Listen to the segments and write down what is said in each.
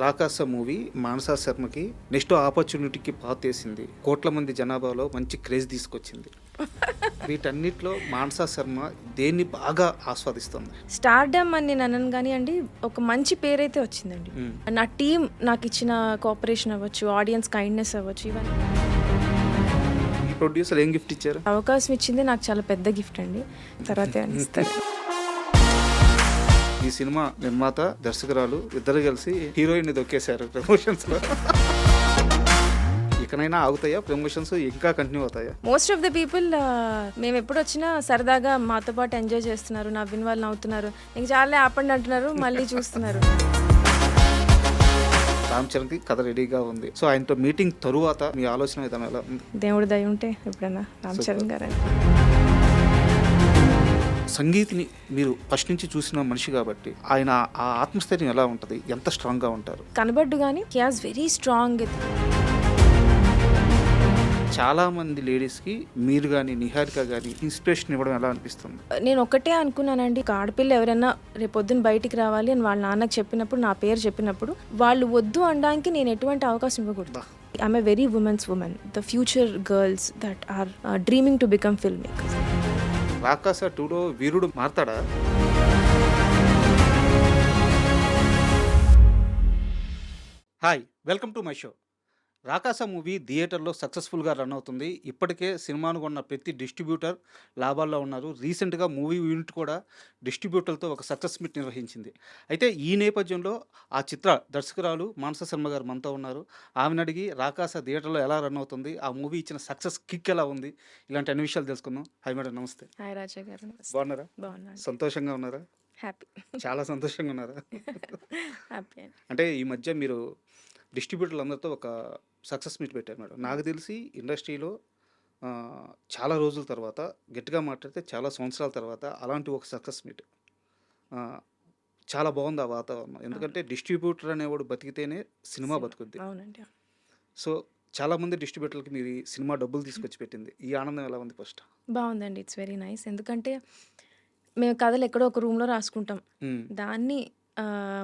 రాకాస movie Manasa శర్మకి next ఆపర్చునిటీకి పాతేసింది. కోట్ల మంది జనాభాలో మంచి క్రేజ్ తీసుకొచ్చింది. వీటన్నిటిలో మానసా శర్మ దేన్ని బాగా ఆస్వాదిస్తుంది? స్టార్డమ్ అని నేను అనను కానీ అండి, ఒక మంచి పేరైతే వచ్చిందండి. నా టీం నాకు ఇచ్చిన కోఆపరేషన్ అవ్వచ్చు, ఆడియన్స్ కైండ్నెస్ అవ్వచ్చు, ఇవన్నీ ఈ ప్రొడ్యూసర్ ఏం గిఫ్ట్ ఇచ్చారు? అవకాశం ఇచ్చింది నాకు చాలా పెద్ద గిఫ్ట్ అండి. తర్వాతే అనిస్తారు. ఈ సినిమా నిర్మాత దర్శకురాలు ఇద్దరు కలిసి హీరోయిన్ దొక్కేశారు ప్రమోషన్స్ లో. ఇకనైనా ఆగుతాయా ప్రమోషన్స్? ఇంకా కంటిన్యూ అవుతాయా? మోస్ట్ ఆఫ్ ద పీపుల్ మేము ఎప్పుడు వచ్చినా సరదాగా మాతో పాటు ఎంజాయ్ చేస్తున్నారు, నవ్విన వాళ్ళు నవ్వుతున్నారు, ఇంక చాలా ఆపండి అంటున్నారు, మళ్ళీ చూస్తున్నారు. రామ్ చరణ్ కి కథ రెడీగా ఉంది. సో ఆయనతో మీటింగ్ తరువాత మీ ఆలోచన విధానం ఎలా ఉంది? దేవుడి దయ ఉంటే ఎప్పుడైనా రామ్ చరణ్ గారు సంగీత్ని మీరు ఫస్ట్ నుంచి చూసిన మనిషి కాబట్టి ఆయన ఆ ఆత్మస్థైర్యం ఎలా ఉంటుంది? ఎంత స్ట్రాంగ్గా ఉంటారు? కనబడ్డు కానీ హి హాస్ వెరీ స్ట్రాంగ్. చాలా మంది లేడీస్కి మీరు కానీ నిహారిక కానీ ఇన్స్పిరేషన్ ఇవ్వడం ఎలా అనిపిస్తుంది? నేను ఒకటే అనుకున్నానండి, ఒక ఆడపిల్ల ఎవరైనా రేపొద్దున బయటికి రావాలి అని వాళ్ళ నాన్నకి చెప్పినప్పుడు, నా పేరు చెప్పినప్పుడు వాళ్ళు వద్దు అనడానికి నేను ఎటువంటి అవకాశం ఇవ్వకూడదు. I'm a very women's woman, the future girls that are dreaming to become film makers. Rakasa 2లో వీరుడు మారతాడా? Hi, welcome to my show. Rakasa movie థియేటర్లో సక్సెస్ఫుల్గా రన్ అవుతుంది. ఇప్పటికే సినిమాను కొన్న ప్రతి డిస్ట్రిబ్యూటర్ లాభాల్లో ఉన్నారు. రీసెంట్గా మూవీ యూనిట్ కూడా డిస్ట్రిబ్యూటర్లతో ఒక సక్సెస్ మీట్ నిర్వహించింది. అయితే ఈ నేపథ్యంలో ఆ చిత్ర దర్శకురాలు మానస శర్మ గారు మనతో ఉన్నారు. ఆమెను అడిగి రాకాస థియేటర్లో ఎలా రన్ అవుతుంది, ఆ మూవీ ఇచ్చిన సక్సెస్ కిక్ ఎలా ఉంది, ఇలాంటి అన్ని విషయాలు తెలుసుకుందాం. హాయ్ మేడం, నమస్తే. హాయ్ రాజా గారు. బాగున్నారా? బాగున్నాను. సంతోషంగా ఉన్నారా? హ్యాపీ. చాలా సంతోషంగా ఉన్నారా? హ్యాపీ. అంటే ఈ మధ్య మీరు డిస్ట్రిబ్యూటర్లు అందరితో ఒక సక్సెస్ మీట్ పెట్టారు మేడం. నాకు తెలిసి ఇండస్ట్రీలో చాలా రోజుల తర్వాత, గట్టిగా మాట్లాడితే చాలా సంవత్సరాల తర్వాత అలాంటి ఒక సక్సెస్ మీట్ చాలా బాగుంది ఆ వాతావరణం. ఎందుకంటే డిస్ట్రిబ్యూటర్ అనేవాడు బతికితేనే సినిమా బతుకుద్ది. అవునండి. సో చాలామంది డిస్ట్రిబ్యూటర్లకి మీరు ఈ సినిమా డబ్బులు తీసుకొచ్చి పెట్టింది. ఈ ఆనందం ఎలా ఉంది? ఫస్ట్ బాగుందండి, ఇట్స్ వెరీ నైస్. ఎందుకంటే మేము కథలు ఎక్కడో ఒక రూమ్లో రాసుకుంటాం, దాన్ని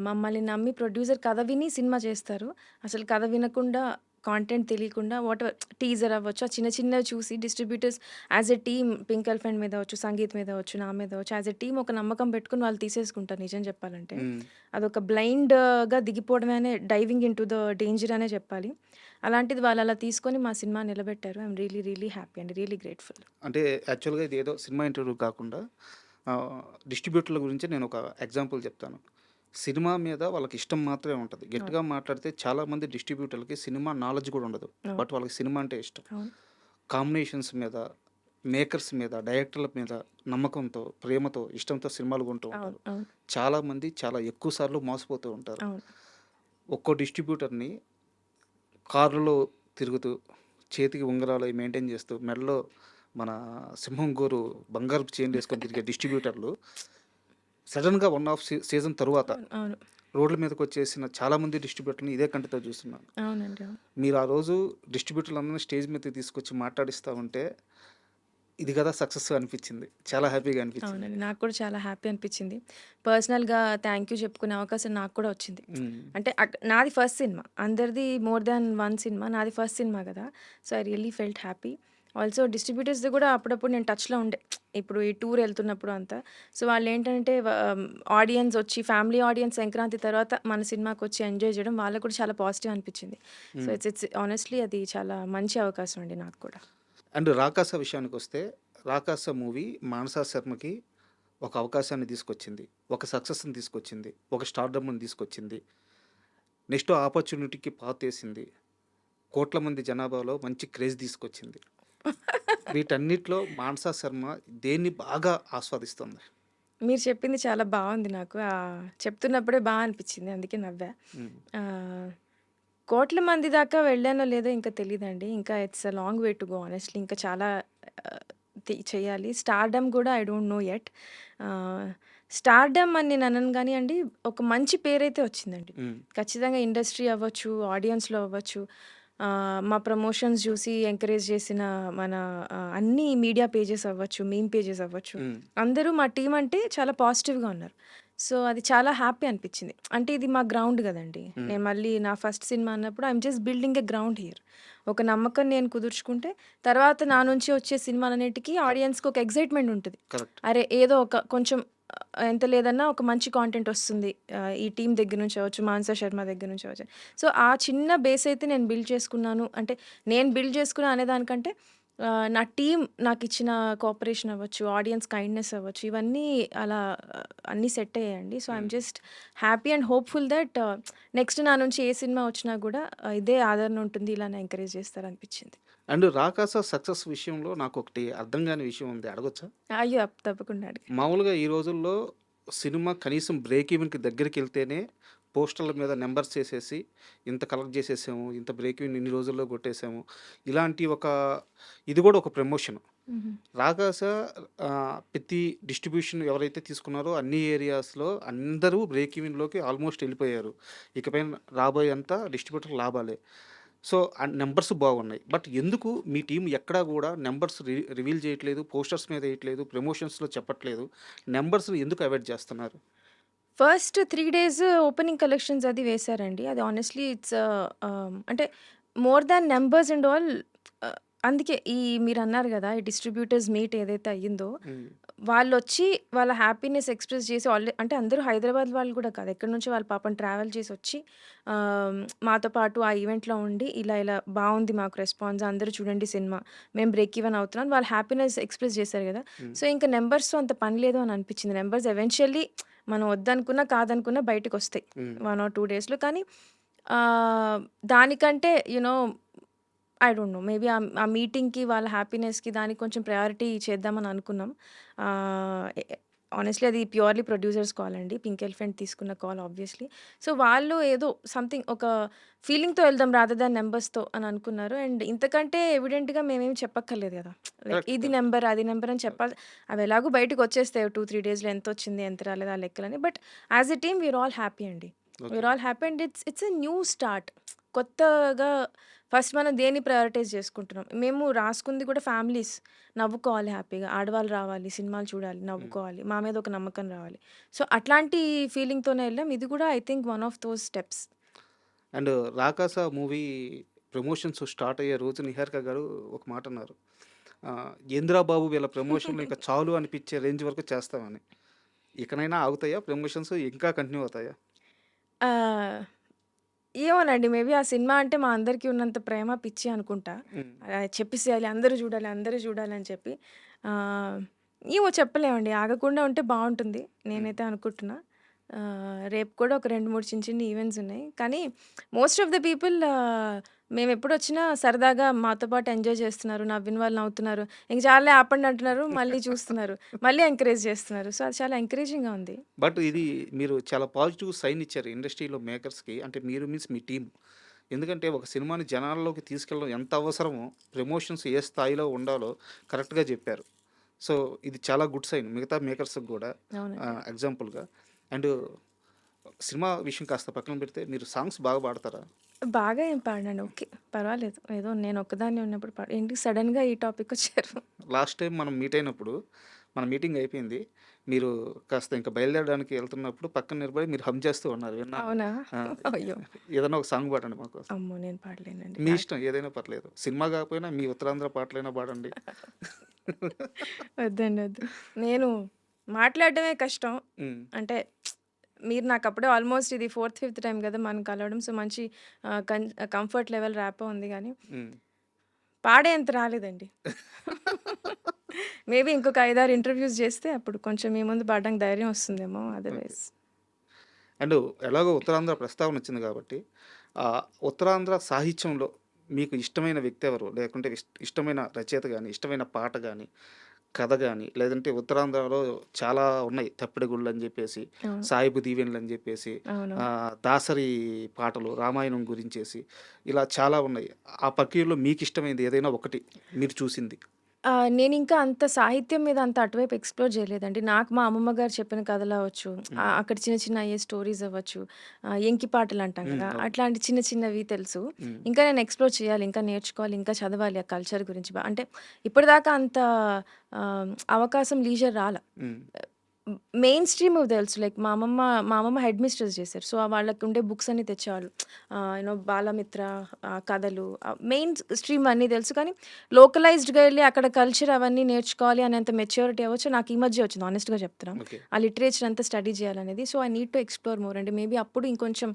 మమ్మల్ని నమ్మి ప్రొడ్యూసర్ కథ విని సినిమా చేస్తారు. అసలు కథ వినకుండా, కాంటెంట్ తెలియకుండా, వాట్ ఎవర్ టీజర్ అవ్వచ్చు, ఆ చిన్న చిన్నవి చూసి distributors as a team, pink elephant మీద అవచ్చు, సంగీత్ మీద అవచ్చు, నా మీద అవచ్చు, యాజ్ ఎ టీమ్ ఒక నమ్మకం పెట్టుకుని వాళ్ళు తీసేసుకుంటారు. నిజం చెప్పాలంటే అదొక బ్లైండ్గా దిగిపోవడమే, diving into the danger అనే చెప్పాలి. అలాంటిది వాళ్ళు అలా తీసుకొని మా సినిమా నిలబెట్టారు. I'm really really happy and really grateful. అంటే యాక్చువల్గా ఇది ఏదో సినిమా ఇంటర్వ్యూ కాకుండా డిస్ట్రిబ్యూటర్ల గురించి నేను ఒక ఎగ్జాంపుల్ చెప్తాను. సినిమా మీద వాళ్ళకి ఇష్టం మాత్రమే ఉంటుంది. గట్టిగా మాట్లాడితే చాలామంది డిస్ట్రిబ్యూటర్లకి సినిమా నాలెడ్జ్ కూడా ఉండదు, బట్ వాళ్ళకి సినిమా అంటే ఇష్టం. కాంబినేషన్స్ మీద, మేకర్స్ మీద, డైరెక్టర్ల మీద నమ్మకంతో, ప్రేమతో, ఇష్టంతో సినిమాలు కొంటూ ఉంటారు. చాలామంది చాలా ఎక్కువ సార్లు మోసపోతూ ఉంటారు. ఒక్కో డిస్ట్రిబ్యూటర్ని కారులో తిరుగుతూ, చేతికి ఉంగరాలు మెయింటైన్ చేస్తూ, మెడలో మన సింహం గోరు బంగారు చైన్ వేసుకొని తిరిగే డిస్ట్రిబ్యూటర్లు సడన్గా 1.5 సీజన్ తరువాత రోడ్ల మీదకి వచ్చేసిన చాలామంది డిస్ట్రిబ్యూటర్ని ఇదే కంటితో చూస్తున్నాను. అవునండి. మీరు ఆ రోజు డిస్ట్రిబ్యూటర్లందరినీ స్టేజ్ మీద తీసుకొచ్చి మాట్లాడిస్తూ ఉంటే ఇది కదా సక్సెస్ అనిపించింది. చాలా హ్యాపీగా అనిపించింది. అవునండి, నాకు కూడా చాలా హ్యాపీ అనిపించింది. పర్సనల్గా థ్యాంక్ యూ చెప్పుకునే అవకాశం నాకు కూడా వచ్చింది. అంటే నాది ఫస్ట్ సినిమా, అందరిది మోర్ దాన్ వన్ సినిమా, నాది ఫస్ట్ సినిమా కదా. So I really felt happy. Also డిస్ట్రిబ్యూటర్స్ది కూడా అప్పుడప్పుడు నేను టచ్లో ఉండే, ఇప్పుడు ఈ టూర్ వెళ్తున్నప్పుడు అంతా. సో వాళ్ళు ఏంటంటే ఆడియన్స్ వచ్చి, ఫ్యామిలీ ఆడియన్స్ సంక్రాంతి తర్వాత మన సినిమాకి వచ్చి ఎంజాయ్ చేయడం వాళ్ళకు కూడా చాలా పాజిటివ్ అనిపించింది. సో ఇట్స్ ఆనెస్ట్లీ అది చాలా మంచి అవకాశం అండి నాకు కూడా. అండ్ రాకాస విషయానికి వస్తే, రాకాస మూవీ మానసా శర్మకి ఒక అవకాశాన్ని తీసుకొచ్చింది, ఒక సక్సెస్ని తీసుకొచ్చింది, ఒక స్టార్డమ్ని తీసుకొచ్చింది, నెక్స్ట్ ఆపర్చునిటీకి పాతేసింది, కోట్ల మంది జనాభాలో మంచి క్రేజ్ తీసుకొచ్చింది. వీటన్నిటిలో మానసా శర్మ దేన్ని బాగా ఆస్వాదిస్తుంది? మీరు చెప్పింది చాలా బాగుంది. నాకు చెప్తున్నప్పుడే బాగా అనిపించింది, అందుకే నవ్వా. కోట్ల మంది దాకా వెళ్ళానో లేదో ఇంకా తెలియదండి. ఇంకా it's a long way to go honestly. ఇంకా చాలా చేయాలి. స్టార్డమ్ కూడా I don't know yet. Stardom అని నేను అనను కానీ అండి, ఒక మంచి పేరైతే వచ్చిందండి. ఖచ్చితంగా ఇండస్ట్రీ అవ్వచ్చు, ఆడియన్స్లో అవ్వచ్చు, మా ప్రమోషన్స్ చూసి ఎంకరేజ్ చేసిన మన అన్ని మీడియా పేజెస్ అవ్వచ్చు, మీమ్ పేజెస్ అవ్వచ్చు, అందరూ మా టీం అంటే చాలా పాజిటివ్గా ఉన్నారు. సో, అది చాలా హ్యాపీ అనిపిచ్చింది. అంటే ఇది మా గ్రౌండ్ గదండీ! హ్మ్. నేను మళ్ళీ నా ఫస్ట్ సినిమా అన్నప్పుడు I'm just building a ground here. ఒక నమ్మకం నేను కుదుర్చుకుంటే, తర్వాత నా నుంచి వచ్చే సినిమాలన్నిటికి ఆడియన్స్‌కి ఒక ఎక్సైట్‌మెంట్ ఉంటది. కరెక్ట్. అరే! ఏదో ఒక కొంచెం ఎంత లేదన్నా ఒక మంచి కాంటెంట్ ఒస్తుంది. ఈ టీమ్ దగ్గర నుంచి అవ్వచ్చు, మానస శర్మ దగ్గర నుంచి అవ్వచ్చు. సో, ఆ చిన్న బేస్ అయితే నేను బిల్డ్ చేసుకున్నాను. అంటే నేను బిల్డ్ చేసుకున్నా అనేదానికంటే నా టీమ్ నాకిచ్చిన కోఆపరేషన్ అవ్వచ్చు, ఆడియన్స్ కైండ్‌నెస్ అవ్వచ్చు, ఇవన్నీ అలా అన్నీ సెట్ అయ్యాయండి. సో, ఐయామ్ హ్మ్. Just happy and hopeful that next నా నుంచి ఏ సినిమా వచ్చినా గూడా ఇదే ఆదరణ ఉంటుంది. ఇలానే ఎంకరేజ్ చేస్తారనిపిచ్చింది. అండ్ 'రాకాస' సక్సెస్ విషయంలో నాకొకటి అర్థం గాని విషయం ఉంది. అడగొచ్చా? అయ్యో! తప్పకుండా అడగండి. మామూలుగా ఈ రోజుల్లో సినిమా కనీసం బ్రేక్ ఈవెన్‌కి దగ్గరికెళ్తేనే పోస్టర్‌ల మీద నంబర్స్ చేసేసి, ఇంత కలెక్ట్ చేసేసాము, ఇంత బ్రేక్ ఈవెన్ ఇన్ని రోజుల్లో కొట్టేసాము. ఇలాంటి ఒక ఇది గూడా ఒక ప్రమోషన్. హుహు. 'రాకాస' ప్రతి డిస్ట్రిబ్యూషన్ ఎవరైతే తీసుకున్నారో అన్ని ఏరియాస్‌లో అందరూ బ్రేక్ ఈవెన్‌లోకి ఆల్మోస్ట్ ఎళ్ళిపోయారు. ఇకపైన రాబోయేంతా డిస్ట్రిబ్యూటర్ లాభాలే. సో, ఆ నంబర్స్ బాగున్నాయి. బట్ ఎందుకు మీ టీమ్ ఎక్కడా గూడా నంబర్స్ రివీల్ చేయట్లేదు, పోస్టర్స్ మీద ఎయట్లేదు, ప్రమోషన్స్‌లో చెప్పట్లేదు. నంబర్స్‌ని ఎందుకు అవాయిడ్ చేస్తున్నారు? ఫస్ట్ 3 డేస్ ఓపెనింగ్ కలెక్షన్స్ అది వేశారండి. అది హానెస్ట్‌లీ ఇట్స్ అంటే more than numbers and all ఆహ్, అందుకే ఈ మీరన్నారు గదా! ఈ డిస్ట్రిబ్యూటర్స్ మీట్ ఏదైతే అయ్యిందో, హ్మ్. వాళ్ళొచ్చి వాళ్ళ హ్యాపీనెస్ ఎక్స్‌ప్రెస్ చేసి అంటే అందరూ హైదరాబాద్ వాళ్ళు గూడా కాదు. ఎక్కడి నుంచో వాళ్ళు పాపం ట్రావెల్ చేసొచ్చి మాతో పాటు ఆ ఈవెంట్‌లో ఉండి ఇలా ఇలా బావుంది మాకు రెస్పాన్స్ అందరూ చూడండి సినిమా. మేము బ్రేక్ ఈవెన్ అవుతున్నాం. వాళ్ళ హ్యాపీనెస్ ఎక్స్‌ప్రెస్ చేశారు గదా! హ్మ్. సో, ఇంక నంబర్స్‌తో అంత పని లేదు అని అనిపిచ్చింది. నంబర్స్ ఎవెన్చువల్లీ మనం వద్దనుకున్నా, కాదనుకున్నా బయటికొస్తాయి. హ్మ్. 1 ఆర్ 2 డేస్‌లో. కానీ ఆహ్, దానికంటే ఐ డోంట్ నో. మేబీ ఆ మీటింగ్‌కి, వాళ్ళ హ్యాపీనెస్‌కి దానికి కొంచెం ప్రయారిటీ చేద్దామని అనుకున్నాం. ఆహ్, ఎ హానెస్ట్‌లీ అది ప్యూర్‌లీ ప్రొడ్యూసర్స్ కాల్ అండి. పింక్ ఎలిఫెంట్ తీసుకున్న కాల్ ఆబ్వియస్‌లీ. సో, వాళ్ళు ఏదో సంథింగ్ ఒక ఫీలింగ్‌తో వెళ్దాం రాదర్ దాన్ నంబర్స్‌తో అని అనుకున్నారు. అండ్ ఇంతకంటే ఎవిడెంట్‌గా మేమేమి చెప్పక్కర్లేదు గదా! Like correct. ఇది కరెక్ట్. నంబర్, అది నంబర్ అని చెప్పాలి. అవి ఎలాగో బయటికొచ్చేస్తాయి 2, 3 డేస్‌లో ఎంతొచ్చింది, ఎంత రాలేదు ఆ లెక్కలని. But as a team we are all happy అండి. Okay. We are all happy and it's a new start. కొత్తగా ఫస్ట్ మనం దేన్ని ప్రయారిటైజ్ చేసుకుంటున్నాం. మేము రాసుకుంది కూడా ఫ్యామిలీస్. నవ్వుకోవాలి హ్యాపీగా. ఆడవాళ్ళు రావాలి, సినిమాలు చూడాలి, హ్మ్. నవ్వుకోవాలి. మా మీద ఒక నమ్మకం రావాలి. సో, అట్లాంటి ఫీలింగ్‌తోనే ఎళ్ళాం. ఇది కూడా I think one of those steps. And 'Rakasa' movie promotions start అయ్యే రోజు నిహారిక గారు ఒక మాట అన్నారు. "ఏందిరా బాబు వీళ్ళ ప్రమోషన్‌లు ఇక చాలు అనిపించే రేంజ్ వరకు చేస్తామని." ఇకనైనా ఆగుతాయా ప్రమోషన్స్? ఇంకా కంటిన్యూ అవుతాయా? ఆహ్, ఏమోనండి. మేబీ ఆ సినిమా అంటే మా అందరికీ ఉన్నంత ప్రేమ, పిచ్చి అనుకుంటా. హ్మ్. చెప్పేసేయాలి అందరూ జూడాలి, అందరూ జూడాలి అని చెప్పి. ఆహ్, ఏమో చెప్పలేమండి. ఆగకుండా ఉంటే బావుంటుంది. హ్మ్. నేనైతే అనుకుంటున్నా. రేపు కూడా ఒక 2, 3 చిన్న చిన్న ఈవెంట్స్ ఉన్నాయి. కానీ మోస్ట్ ఆఫ్ ద పీపుల్ మేమెప్పుడొచ్చినా సరదాగా మాతో పాటు ఎంజాయ్ చేస్తున్నారు. నవ్విన వాళ్ళు నవ్వుతున్నారు. ఇంక చాలులే ఆపండి అంటున్నారు. మళ్ళీ చూస్తున్నారు. మళ్ళీ ఎంకరేజ్ చేస్తున్నారు. సో, అది చాలా ఎంకరేజింగ్‌గా ఉంది. బట్ ఇది మీరు చాలా పాజిటివ్ సైన్ ఇచ్చారు ఇండస్ట్రీలో మేకర్స్‌కి. అంటే మీరు మీన్స్ మీ టీమ్. ఎందుకంటే ఒక సినిమాని జనాల్లోకి తీసుకెళ్ళడం ఎంత అవసరమో, ప్రమోషన్స్ ఏ స్థాయిలో ఉండాలో కరెక్ట్‌గా జెప్పారు. సో, ఇది చాలా గుడ్ సైన్ మిగతా మేకర్స్‌కి గూడా అవునండి. ఎగ్జాంపుల్‌గా. అండ్ సినిమా విషయం కాస్త పక్కన పెడితే మీరు సాంగ్స్ బాగా పాడతారా? బాగా ఏం పాడనండి. ఓకే. పర్వాలేదు. ఏదో నేనొక్కదాన్నే ఉన్నప్పుడు ఏంటి సడెన్‌గా ఈ టాపికొచ్చారు? లాస్ట్ టైం మనం మీట్ అయినప్పుడు, మన మీటింగ్ అయిపోయింది. మీరు కాస్త ఇంక బయలుదేరడానికి ఎళ్తున్నప్పుడు పక్కన నిలబడి మీరు హమ్ చేస్తూ ఉన్నారు విన్నాను. అవునా? ఆ! అయ్యో! ఏదైనా ఒక సాంగ్ పాడండి మాకోసం. అమ్మో! నేను పాడలేనండి. మీ ఇష్టం ఏదైనా పర్లేదు. సినిమా గాకపోయినా మీ ఉత్తరాంధ్ర పాటలైనా పాడండి. వద్దండి. వద్దు. నేను మాట్లాడడమే కష్టం. హ్మ్. అంటే మీరు నాకప్పుడే ఆల్మోస్ట్ ఇది ఫోర్త్, ఫిఫ్త్ టైమ్ గదా! మనం కలవడం. సో, మంచి కంఫర్ట్ లెవెల్ ర్యాపో ఉంది గానీ, హ్మ్. పాడేంత రాలేదండి. మేబీ ఇంకొక 5, 6 ఇంటర్‌వ్యూస్ జేస్తే అప్పుడు కొంచెం మీ ముందు పాడడానికి ధైర్యం వస్తుందేమో ఓకే. అదర్‌వైజ్ అండ్ ఎలాగో ఉత్తరాంధ్ర ప్రస్తావన వచ్చింది కాబట్టి, ఉత్తరాంధ్ర సాహిత్యంలో మీకు ఇష్టమైన వ్యక్తి ఎవరు? లేకుంటే ఇష్టమైన రచయిత గాని, ఇష్టమైన పాట గాని, కథ గాని, లేదంటే ఉత్తరాంధ్రలో చాలా ఉన్నాయి. 'తప్పెటగుళ్ళని' జెప్పేసి, అవును. 'సాయిబు దీవెనలని' జెప్పేసి, అవునవును. దాసరి పాటలు, రామాయణం గురించేసి, ఇలా చాలా ఉన్నాయి. ఆ ప్రక్రియలో మీకిష్టమైనది ఏదైనా ఒకటి మీరు చూసింది? నేనింకా అంత సాహిత్యం మీద అంత అటువైపు ఎక్స్‌ప్లోర్ జేయలేదండి. నాకు మా అమ్మమ్మ గారు చెప్పిన కథలవ్వచ్చు, హ్మ్. అక్కడ చిన్న చిన్న అయ్యే స్టోరీస్ అవ్వచ్చు, ఎంకి పాటలంటాం హ్మ్. గదా! అవును. అట్లాంటి చిన్న చిన్నవి తెలుసు. హ్మ్. ఇంకా నేను ఎక్స్‌ప్లోర్ చేయాలి, ఇంకా నేర్చుకోవాలి, ఇంకా చదవాలి ఆ కల్చర్ గురించి అంటే ఇప్పటిదాకా అంత అవకాశం, లీజర్ రాలా. హ్మ్. మెయిన్ స్ట్రీమ్ తెలుసు. లైక్ మా అమ్మమ్మ హెడ్ మిస్ట్రెస్ చేశారు. సో, వాళ్ళకి ఉండే బుక్స్ అన్నీ తెచ్చేవాళ్ళు. బాలమిత్ర కథలు మెయిన్ స్ట్రీమ్ అన్నీ తెలుసు. కానీ లోకలైజ్డ్‌గా ఎళ్లి అక్కడ కల్చర్ అవన్నీ నేర్చుకోవాలి అనేంత మెచ్యూరిటీ అవ్వచ్చు నాకు ఈ మధ్య వచ్చింది హానెస్ట్‌గా చెప్తున్నా. ఓకే. ఆ లిటరేచర్ అంతా స్టడీ చేయాలనేది. So, I need to explore more అండి. మేబీ అప్పుడు ఇంకొంచెం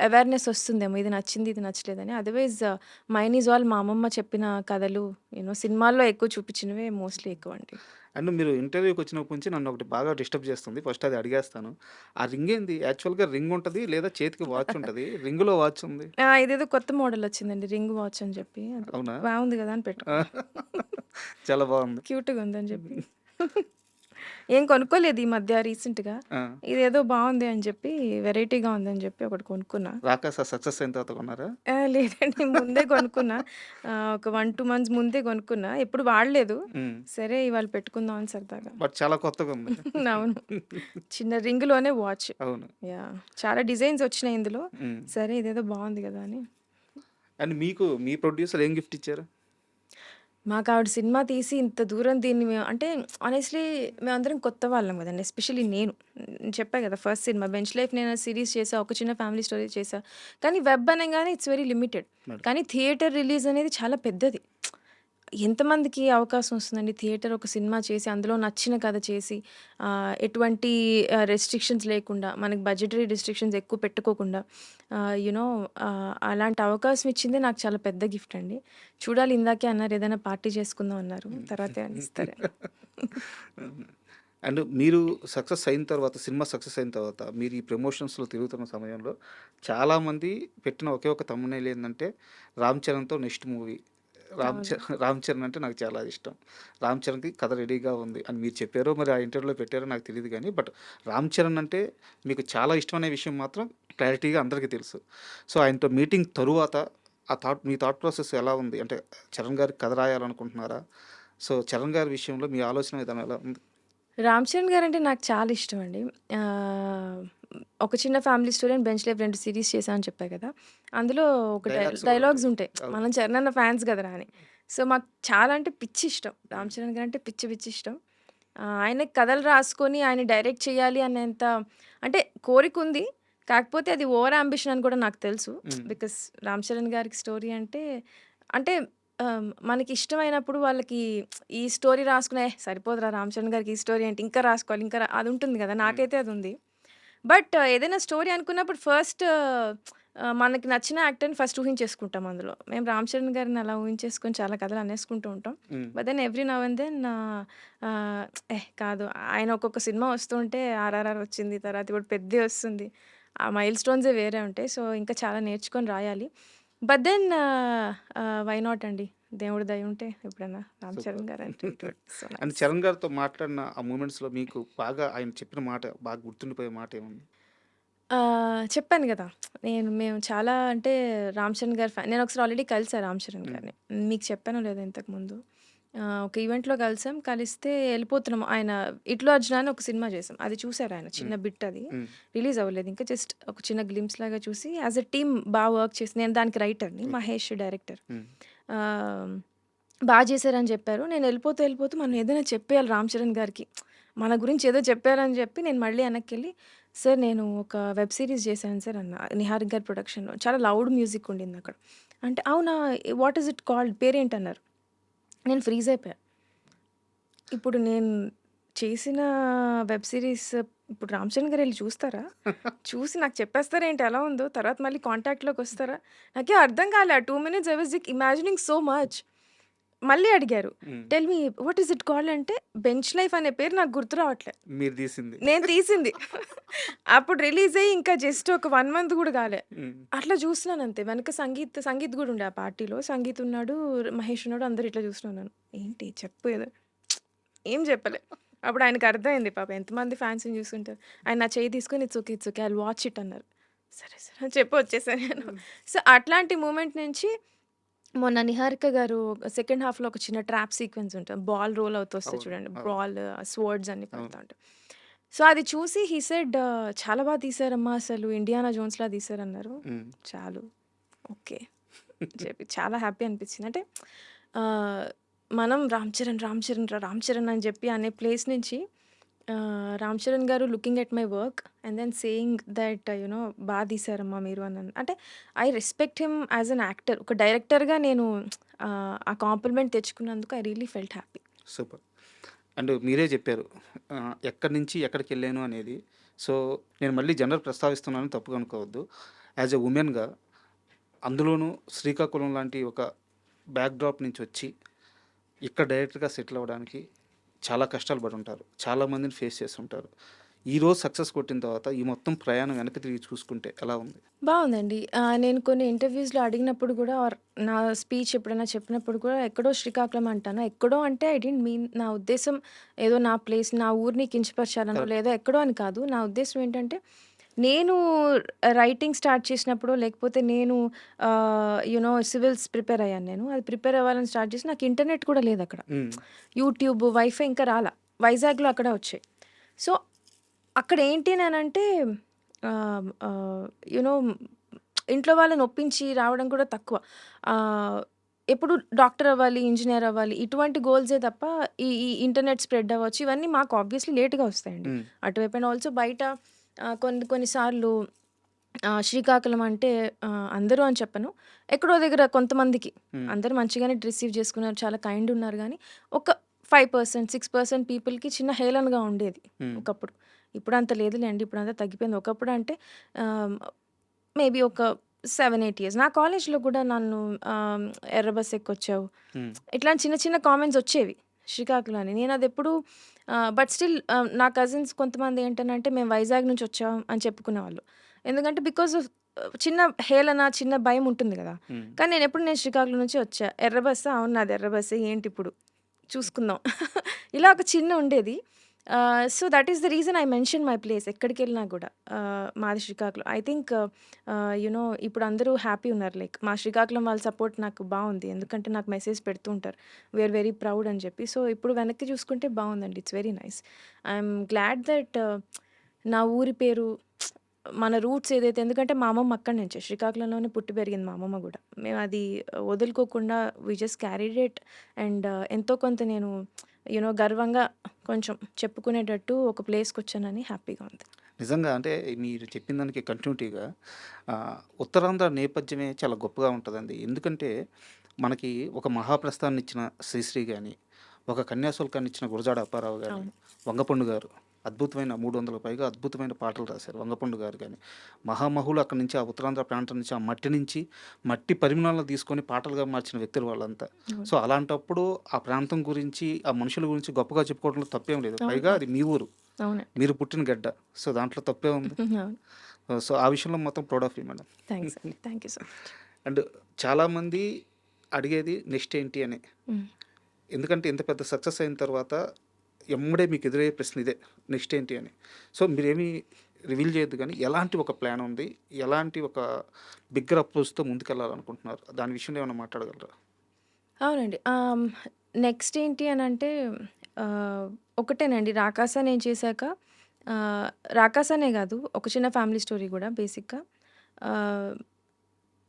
అవేర్‌నెస్ వస్తుందేమో ఇది నచ్చింది, ఇది నచ్చలేదని. అదర్‌వైజ్ మైన్ ఈజ్ ఆల్ మా అమ్మమ్మ చెప్పిన కథలు సినిమాల్లో ఎక్కువ చూపించినవే మోస్ట్‌లీ ఎక్కువండి. అండ్ మీరు ఇంటర్వ్యూకి వచ్చినప్పటి నుంచి నన్ను ఒకటి బాగా డిస్టర్బ్ చేస్తుంది. ఫస్ట్ అది అడిగేస్తాను. ఆ రింగ్ ఏంది? యాక్చువల్‌గా రింగ్ ఉంటది లేదా చేతికి వాచ్ ఉంటది. రింగ్‌లో వాచ్ ఉంది. ఇదేదో కొత్త మోడల్ వచ్చిందండి. రింగ్ వాచ్ అని చెప్పి. అది అవునా? బాగుంది కదా! అని పెట్టుకున్నా. చాలా బావుంది. క్యూట్‌గా ఉందని చెప్పి. ఏం కొనుక్కోలేదు ఈ మధ్య రీసెంట్‌గా. ఆ! ఇదేదో బావుంది అని చెప్పి వెరైటీగా ఉందని చెప్పి ఒకటి కొనుక్కున్నా. 'రాకాస' సక్సెస్ అయిన తర్వాత కొన్నారా? లేదండి ముందే కొనుక్కున్నా. ఒక 1, 2 మంత్స్ ముందే కొనుక్కున్నా. ఎప్పుడు వాడలేదు. హ్మ్. సరే ఇవాళ పెట్టుకుందాం అని సరదాగా. బట్ చాలా కొత్తగుంది. అవును. చిన్న రింగ్‌లోనే వాచ్. అవును. యాహ్! చాలా డిజైన్స్ వచ్చినాయి ఇందులో. హ్మ్. సరే ఇదేదో బావుంది కదా! అని. అండ్ మీకు మీ ప్రొడ్యూసర్ ఏం గిఫ్ట్ ఇచ్చారు? మాకావిడ సినిమా తీసి ఇంత దూరం దీన్ని అంటే ఆనెస్ట్‌లీ మేమందరం కొత్త వాళ్ళం గదండీ. ఎస్పెషల్లీ నేను. చెప్పా గదా! ఫస్ట్ సినిమా 'బెంచ్ లైఫ్' నేను సీరీస్ చేశా. ఒక చిన్న ఫ్యామిలీ స్టోరీ చేశా. కానీ వెబ్ అనంగానే ఇట్స్ వెరీ లిమిటెడ్. మేడం. కానీ థియేటర్ రిలీజ్ అనేది చాలా పెద్దది. ఎంతమందికి అవకాశం వస్తుందండి థియేటర్ ఒక సినిమా చేసి, అందులో నచ్చిన కథ చేసి, ఎటువంటి రెస్ట్రిక్షన్స్ లేకుండా, మనకి బడ్జెటరీ రెస్ట్రిక్షన్స్ ఎక్కువ పెట్టుకోకుండా అలాంటి అవకాశం ఇచ్చిందే నాకు చాలా పెద్ద గిఫ్ట్ అండి. చూడాలి ఇందాకే అన్నారు ఏదైనా పార్టీ చేసుకుందాం అన్నారు. తర్వాత ఏమన్నా ఇస్తారేమో. అండ్ మీరు సక్సెస్ అయిన తర్వాత, సినిమా సక్సెస్ అయిన తర్వాత, మీరు ఈ ప్రమోషన్స్‌లో తిరుగుతున్న సమయంలో చాలామంది పెట్టిన ఒకే ఒక థంబ్‌నెయిల్ ఏందంటే, 'రామ్ చరణ్‌తో నెక్స్ట్ మూవీ.' అవును. 'రామ్ చరణ్' అంటే నాకు చాలా ఇష్టం. 'రామ్ చరణ్‌కి కథ రెడీగా ఉంది' అని మీరు చెప్పారో, మరి ఆ ఇంటర్వ్యూలో పెట్టారో నాకు తెలీదు గానీ, బట్ 'రామ్ చరణ్' అంటే మీకు చాలా ఇష్టం అనే విషయం మాత్రం క్లారిటీగా అందరికీ తెలుసు. సో, ఆయనతో మీటింగ్ తరువాత మీ థాట్ ప్రాసెస్ ఎలా ఉంది? అంటే చరణ్ గారికి కథ రాయాలనుకుంటున్నారా? సో, చరణ్ గారి విషయంలో మీ ఆలోచన విధానం ఎలా ఉంది? 'రామ్ చరణ్' గారంటే నాకు చాలా ఇష్టమండి. ఆహ్, ఒక చిన్న family story and 'bench life' 2 series చేశా అని చెప్పా కదా! అందులో ఒక డైలాగ్స్ కూడా డైలాగ్స్ ఉంటాయి. ఉంటాయి. అవును. మనం చరణ్ అన్న ఫ్యాన్స్ కదరా అని. సో, మాకు చాలా అంటే పిచ్చి ఇష్టం. 'రామ్ చరణ్' గారంటే పిచ్చి పిచ్చి ఇష్టం. ఆయనకి కథలు రాసుకొని ఆయన డైరెక్ట్ చేయాలి అనేంత అంటే కోరికుంది. కాకపోతే అది ఓవర్ యాంబిషన్ అని కూడా నాకు తెలుసు. హ్మ్. బికాస్ 'రామ్ చరణ్' గారికి స్టోరీ అంటే మనకి ఇష్టమైనప్పుడు వాళ్ళకి ఈ స్టోరీ రాసుకునే సరిపోదురా 'రామ్ చరణ్' గారికి ఈ స్టోరీ ఏంటి ఇంకా రాసుకోవాలి ఇంకా అది ఉంటుంది కదా! హ్మ్. నాకైతే అది ఉంది. బట్ ఏదైనా స్టోరీ అనుకున్నప్పుడు ఫస్ట్ మనకి నచ్చిన యాక్టర్‌ని ఫస్ట్ ఊహించేసుకుంటాం అందులో. మేము 'రామ్ చరణ్' గారిని అలా ఊహించేసుకొని చాలా కథలు అనేసుకుంటూ ఉంటాం. Hmm. But then every now and then కాదు ఆయన ఒక్కొక్క సినిమా వస్తుంటే 'ఆర్ఆర్ఆర్' వచ్చింది. తర్వాత ఇప్పుడు 'పెద్ది' వస్తుంది. ఆ మైల్ స్టోన్సే వేరే ఉంటాయి. సో, ఇంకా చాలా నేర్చుకొని రాయాలి. బట్ దెన్ వై నాట్ అండి. దేవుడి దయ ఉంటే ఎప్పుడైనా 'రామ్ సూపర్. చరణ్' గారంటే it would be so and nice. Charan గారితో మాట్లాడిన ఆ మూమెంట్స్‌లో మీకు బాగా ఆయన చెప్పిన మాట బాగా గుర్తుండిపోయే మాట ఏముంది? చెప్పాను గదా! మేము చాలా అంటే 'రామ్ చరణ్' గారి నేనొకసారి ఆల్రెడీ కలిసా 'రామ్ చరణ్' హ్మ్. గారిని. మీకు చెప్పానో లేదో ఇంతకుముందు. ఒక ఈవెంట్‌లో కలిసాం. కలిస్తే ఎళ్ళిపోతున్నాం. ఆయన 'ఇట్లు అర్జున' అని ఒక సినిమా చేసాం. అది చూసారాయన. చిన్న హ్మ్. బిట్ అది. హ్మ్. రిలీజ్ అవ్వలేదు ఇంకా. జస్ట్ ఒక చిన్న గ్లింప్స్ లాగా చూసి యాస్ ఎ టీమ్ వర్క్ చేసి నేను దానికి రైటర్‌ని. ఓకే. మహేష్ డైరెక్టర్. హ్మ్. ఆహ్, చేశారని చెప్పారు. నేను ఎళ్ళిపోతూ మనం ఏదైనా చెప్పేయాలి 'రామ్ చరణ్' గారికి. మన గురించి ఏదో చెప్పారని చెప్పి నేను మళ్ళీ వెనక్కెళ్ళి సార్ నేను ఒక వెబ్ సీరీస్ చేశాను సార్ అన్న. 'నిహారిక' గారి ప్రొడక్షన్‌లో. చాలా లౌడ్ మ్యూజిక్ ఉండిందక్కడ. అంటే అవునా! వాట్ ఈస్ ఇట్ కాల్డ్ పేరేంటన్నారు. నేను ఫ్రీజ్ అయిపోయా. ఇప్పుడు నేను చేసిన వెబ్ సీరీస్ ఇప్పుడు 'రామ్ చరణ్' గారు ఎళ్లి చూస్తారా? చూసి నాకు చెప్పేస్తారేంటి ఎలా ఉందో? తర్వాత మళ్ళీ కాంటాక్ట్‌లోకొస్తారా? నాకేం అర్థం కాలే. ఆ 2 minutes I was like imagining so much. మళ్ళీ అడిగారు. హ్మ్. Tell me what is it called అంటే 'బెంచ్ లైఫ్' అనే పేరు నాకు గుర్తు రావట్లే. మీరు తీసింది. నేను తీసింది. అప్పుడు రిలీజ్ అయ్యి ఇంకా జస్ట్ ఒక 1 మంత్ గూడా గాలే. హ్మ్. అట్లా చూస్తున్నానంతే. వెనక సంగీత్ గూడా ఉండే ఆ పార్టీలో. సంగీత్ ఉన్నాడు, మహేష్ ఉన్నాడు. అందరూ ఇట్లా చూస్తున్నాను. ఏంటి చెప్పు ఏదో ఏం చెప్పలే. అప్పుడు ఆయనకి అర్థమైంది పాపం ఎంతమంది ఫ్యాన్స్‌ని చూసుంటారు. ఆయన నా చెయ్యి తీసుకొని it's okay. I will watch it అన్నారు. సరే, సరే అని చెప్పి వచ్చేసా నేను. హ్మ్. సో, అట్లాంటి మూమెంట్ నుంచి మొన్న 'నిహారిక' గారు సెకండ్ హాఫ్‌లో ఒక చిన్న ట్రాప్ సీక్వెన్స్ ఉంటది. బాల్ రోల్ అవుతూ వస్తది అవును. చూడండి. అవును. స్వర్డ్స్ అన్నీ అవును. పడతా ఉంటాయి. సో, అది చూసి హి సెడ్ "చాలా బా తీశారమ్మా అసలు 'ఇండియానా జోన్స్‌లా' తీశారన్నారు." హ్మ్. చాలు. ఓకే. చెప్పి చాలా హ్యాపీ అనిపించింది. అంటే ఆహ్, మనం 'రామ్ చరణ్' అని చెప్పి అనే ప్లేస్ నుంచి రామ్ చరణ్ గారు looking at my work and then saying that బాగా తీశారమ్మా మీరు అని అంటే I respect him as an actor. ఒక డైరెక్టర్గా నేను ఆ కాంప్లిమెంట్ తెచ్చుకున్నందుకు I really felt happy. Super. And మీరే చెప్పారు ఎక్కడి నుంచి ఎక్కడికి వెళ్ళాను అనేది. సో నేను మళ్ళీ జనరల్ ప్రస్తావిస్తున్నాను, తప్పుగా అనుకోవద్దు. యాజ్ ఎ ఉమెన్గా, అందులోనూ శ్రీకాకుళం లాంటి ఒక బ్యాక్డ్రాప్ నుంచి వచ్చి ఇక్కడ డైరెక్ట్గా సెటిల్ అవ్వడానికి చాలా కష్టాలు పడి ఉంటారు, చాలామందిని ఫేస్ చేసి ఉంటారు. ఈరోజు సక్సెస్ కొట్టిన తర్వాత ఈ మొత్తం ప్రయాణం వెనక్కి తిరిగి చూసుకుంటే ఎలా ఉంది? బాగుందండి. నేను కొన్ని ఇంటర్వ్యూస్‌లో అడిగినప్పుడు గూడా ఆర్ నా స్పీచ్ ఎప్పుడైనా చెప్పినప్పుడు కూడా ఎక్కడో శ్రీకాకుళం అంటాను. ఎక్కడో అంటే ఐ డిడ్ంట్ మీన్, నా ఉద్దేశ్యం ఏదో నా ప్లేస్, నా ఊరిని కించపరచాలనో కరెక్ట్. లేదా ఎక్కడో అని కాదు. నా ఉద్దేశ్యం ఏంటంటే, నేను రైటింగ్ స్టార్ట్ చేసినప్పుడో లేకపోతే నేను సివిల్స్ ప్రిపేర్ అయ్యాను నేను. అది ప్రిపేర్ అవ్వాలని స్టార్ట్ చేసి నాకు ఇంటర్నెట్ కూడా లేదక్కడ. యూట్యూబ్, వైఫై ఇంకా రాలా. వైజాగ్‌లో అక్కడే వచ్చాయి. సో, అక్కడ ఏంటి అనంటే యునో ఇంట్లో వాళ్ళని ఒప్పించి రావడం కూడా తక్కువ. ఎప్పుడు డాక్టర్ అవ్వాలి, ఇంజినీర్ అవ్వాలి ఇటువంటి గోల్సే తప్ప ఈ ఈ ఇంటర్నెట్ స్ప్రెడ్ అవ్వచ్చు ఇవన్నీ మాకు ఆబ్వియస్లీ లేట్‌గా వస్తాయండి. అటువైపు అండ్ ఆల్సో బయట కొన్ని సార్లు శ్రీకాకుళం అంటే అందరూ అని చెప్పను. ఎక్కడో దగ్గర కొంతమందికి అందరూ మంచిగానే రిసీవ్ చేసుకున్నారు. చాలా కైండ్ ఉన్నారు గానీ, ఒక 5%, 6% పీపుల్‌కి చిన్న హేళనగా ఉండేది ఒకప్పుడు. ఇప్పుడు అంత లేదులేండి. ఇప్పుడంతా తగ్గిపోయింది. ఒకప్పుడు అంటే మేబీ ఒక 7, 8 ఇయర్స్. నా కాలేజ్‌లో కూడా నన్ను ఎర్ర బస్ ఎక్కొచ్చావు. ఇట్లాంటి చిన్న చిన్న కామెంట్స్ వచ్చేవి శ్రీకాకుళం అని. నేనదెప్పుడు బట్ స్టిల్ నా కజిన్స్ కొంతమంది ఏంటనంటే, మేము వైజాగ్ నుంచి వచ్చాం అని చెప్పుకునేవాళ్ళు. ఎందుకంటే బికాజ్ ఆఫ్ చిన్న హేళన, చిన్న భయం ఉంటుంది గదా! కానీ నేను శ్రీకాకుళం నుంచి వచ్చా. ఎర్ర బస్సా? అవును, నాది ఎర్ర బస్సే. ఏంటిప్పుడు చూసుకుందాం. ఇలా ఒక చిన్న ఉండేది. So, that is the reason I mention my place. ఎక్కడికెళ్ళినా గూడా మాది శ్రీకాకుళం. ఐ థింక్ ఇప్పుడు అందరూ హ్యాపీ ఉన్నారు. లైక్ మా శ్రీకాకుళం వాళ్ళ సపోర్ట్ నాకు బావుంది. ఎందుకంటే నాకు మెసేజ్ పెడుతూ ఉంటారు. వి ఆర్ వెరీ ప్రౌడ్ అని చెప్పి. సో, ఇప్పుడు వెనక్కి చూసుకుంటే బావుందండి. It's very nice. I'm glad that నా ఊరి పేరు, మన రూట్స్ ఏదైతే, ఎందుకంటే మా అమ్మమ్మ అక్కడి నుంచే శ్రీకాకుళంలోనే పుట్టి పెరిగింది మా అమ్మమ్మ గూడా. మేము అది వదులుకోకుండా we just carried it and ఎంతో కొంత నేను గర్వంగా కొంచెం చెప్పుకునేటట్టు ఒక ప్లేస్‌కొచ్చానని హ్యాపీగా ఉంది. నిజంగా అంటే మీరు చెప్పిన దానికి కంటిన్యూటీగా ఉత్తరాంధ్ర నేపథ్యమే చాలా గొప్పగా ఉంటుందండి. ఎందుకంటే మనకి ఒక మహాప్రస్థానాన్ని ఇచ్చిన శ్రీశ్రీ గాని, ఒక కన్యాశుల్కాన్ని ఇచ్చిన గురజాడ అప్పారావు గాని, అవును. వంగపండు గారు అద్భుతమైన 300కు పైగా అద్భుతమైన పాటలు రాశారు వంగపండు గారు గాని. మహామహులు అక్కడి నుంచి ఆ ఉత్తరాంధ్ర ప్రాంతం నుంచి ఆ మట్టి నుంచి మట్టి పరిమాణాలను తీసుకొని పాటలుగా మార్చిన వ్యక్తులు వాళ్ళంతా. అవును. సో అలాంటప్పుడు ఆ ప్రాంతం గురించి, ఆ మనుషుల గురించి గొప్పగా చెప్పుకోవడంలో తప్పేం లేదు. అవును. పైగా అది మీ ఊరు, అవునండి. మీరు పుట్టిన గడ్డ. సో దాంట్లో తప్పే ఉంది. అవును. సో ఆ విషయంలో మొత్తం proud of you madam. Thanks అండి. Thank you so much. And చాలామంది అడిగేది నెక్స్ట్ ఏంటి అని. హ్మ్. ఎందుకంటే ఇంత పెద్ద సక్సెస్ అయిన తర్వాత ఎమ్మడే మీకు ఎదురయ్యే ప్రశ్న ఇదే, నెక్స్ట్ ఏంటి అని. సో మీరేమీ రివీల్ చేయొద్దు కానీ ఎలాంటి ఒక ప్లాన్ ఉంది, ఎలాంటి ఒక బిగ్గర్ అప్రోచ్తో ముందుకెళ్ళాలనుకుంటున్నారు, దాని విషయంలో ఏమైనా మాట్లాడగలరా? అవునండి. నెక్స్ట్ ఏంటి అనంటే ఒకటేనండి. 'రాకాస' నేను చేశాక 'రాకాస'నే గాదు, ఒక చిన్న ఫ్యామిలీ స్టోరీ గూడా బేసిక్‌గా. ఆహ్,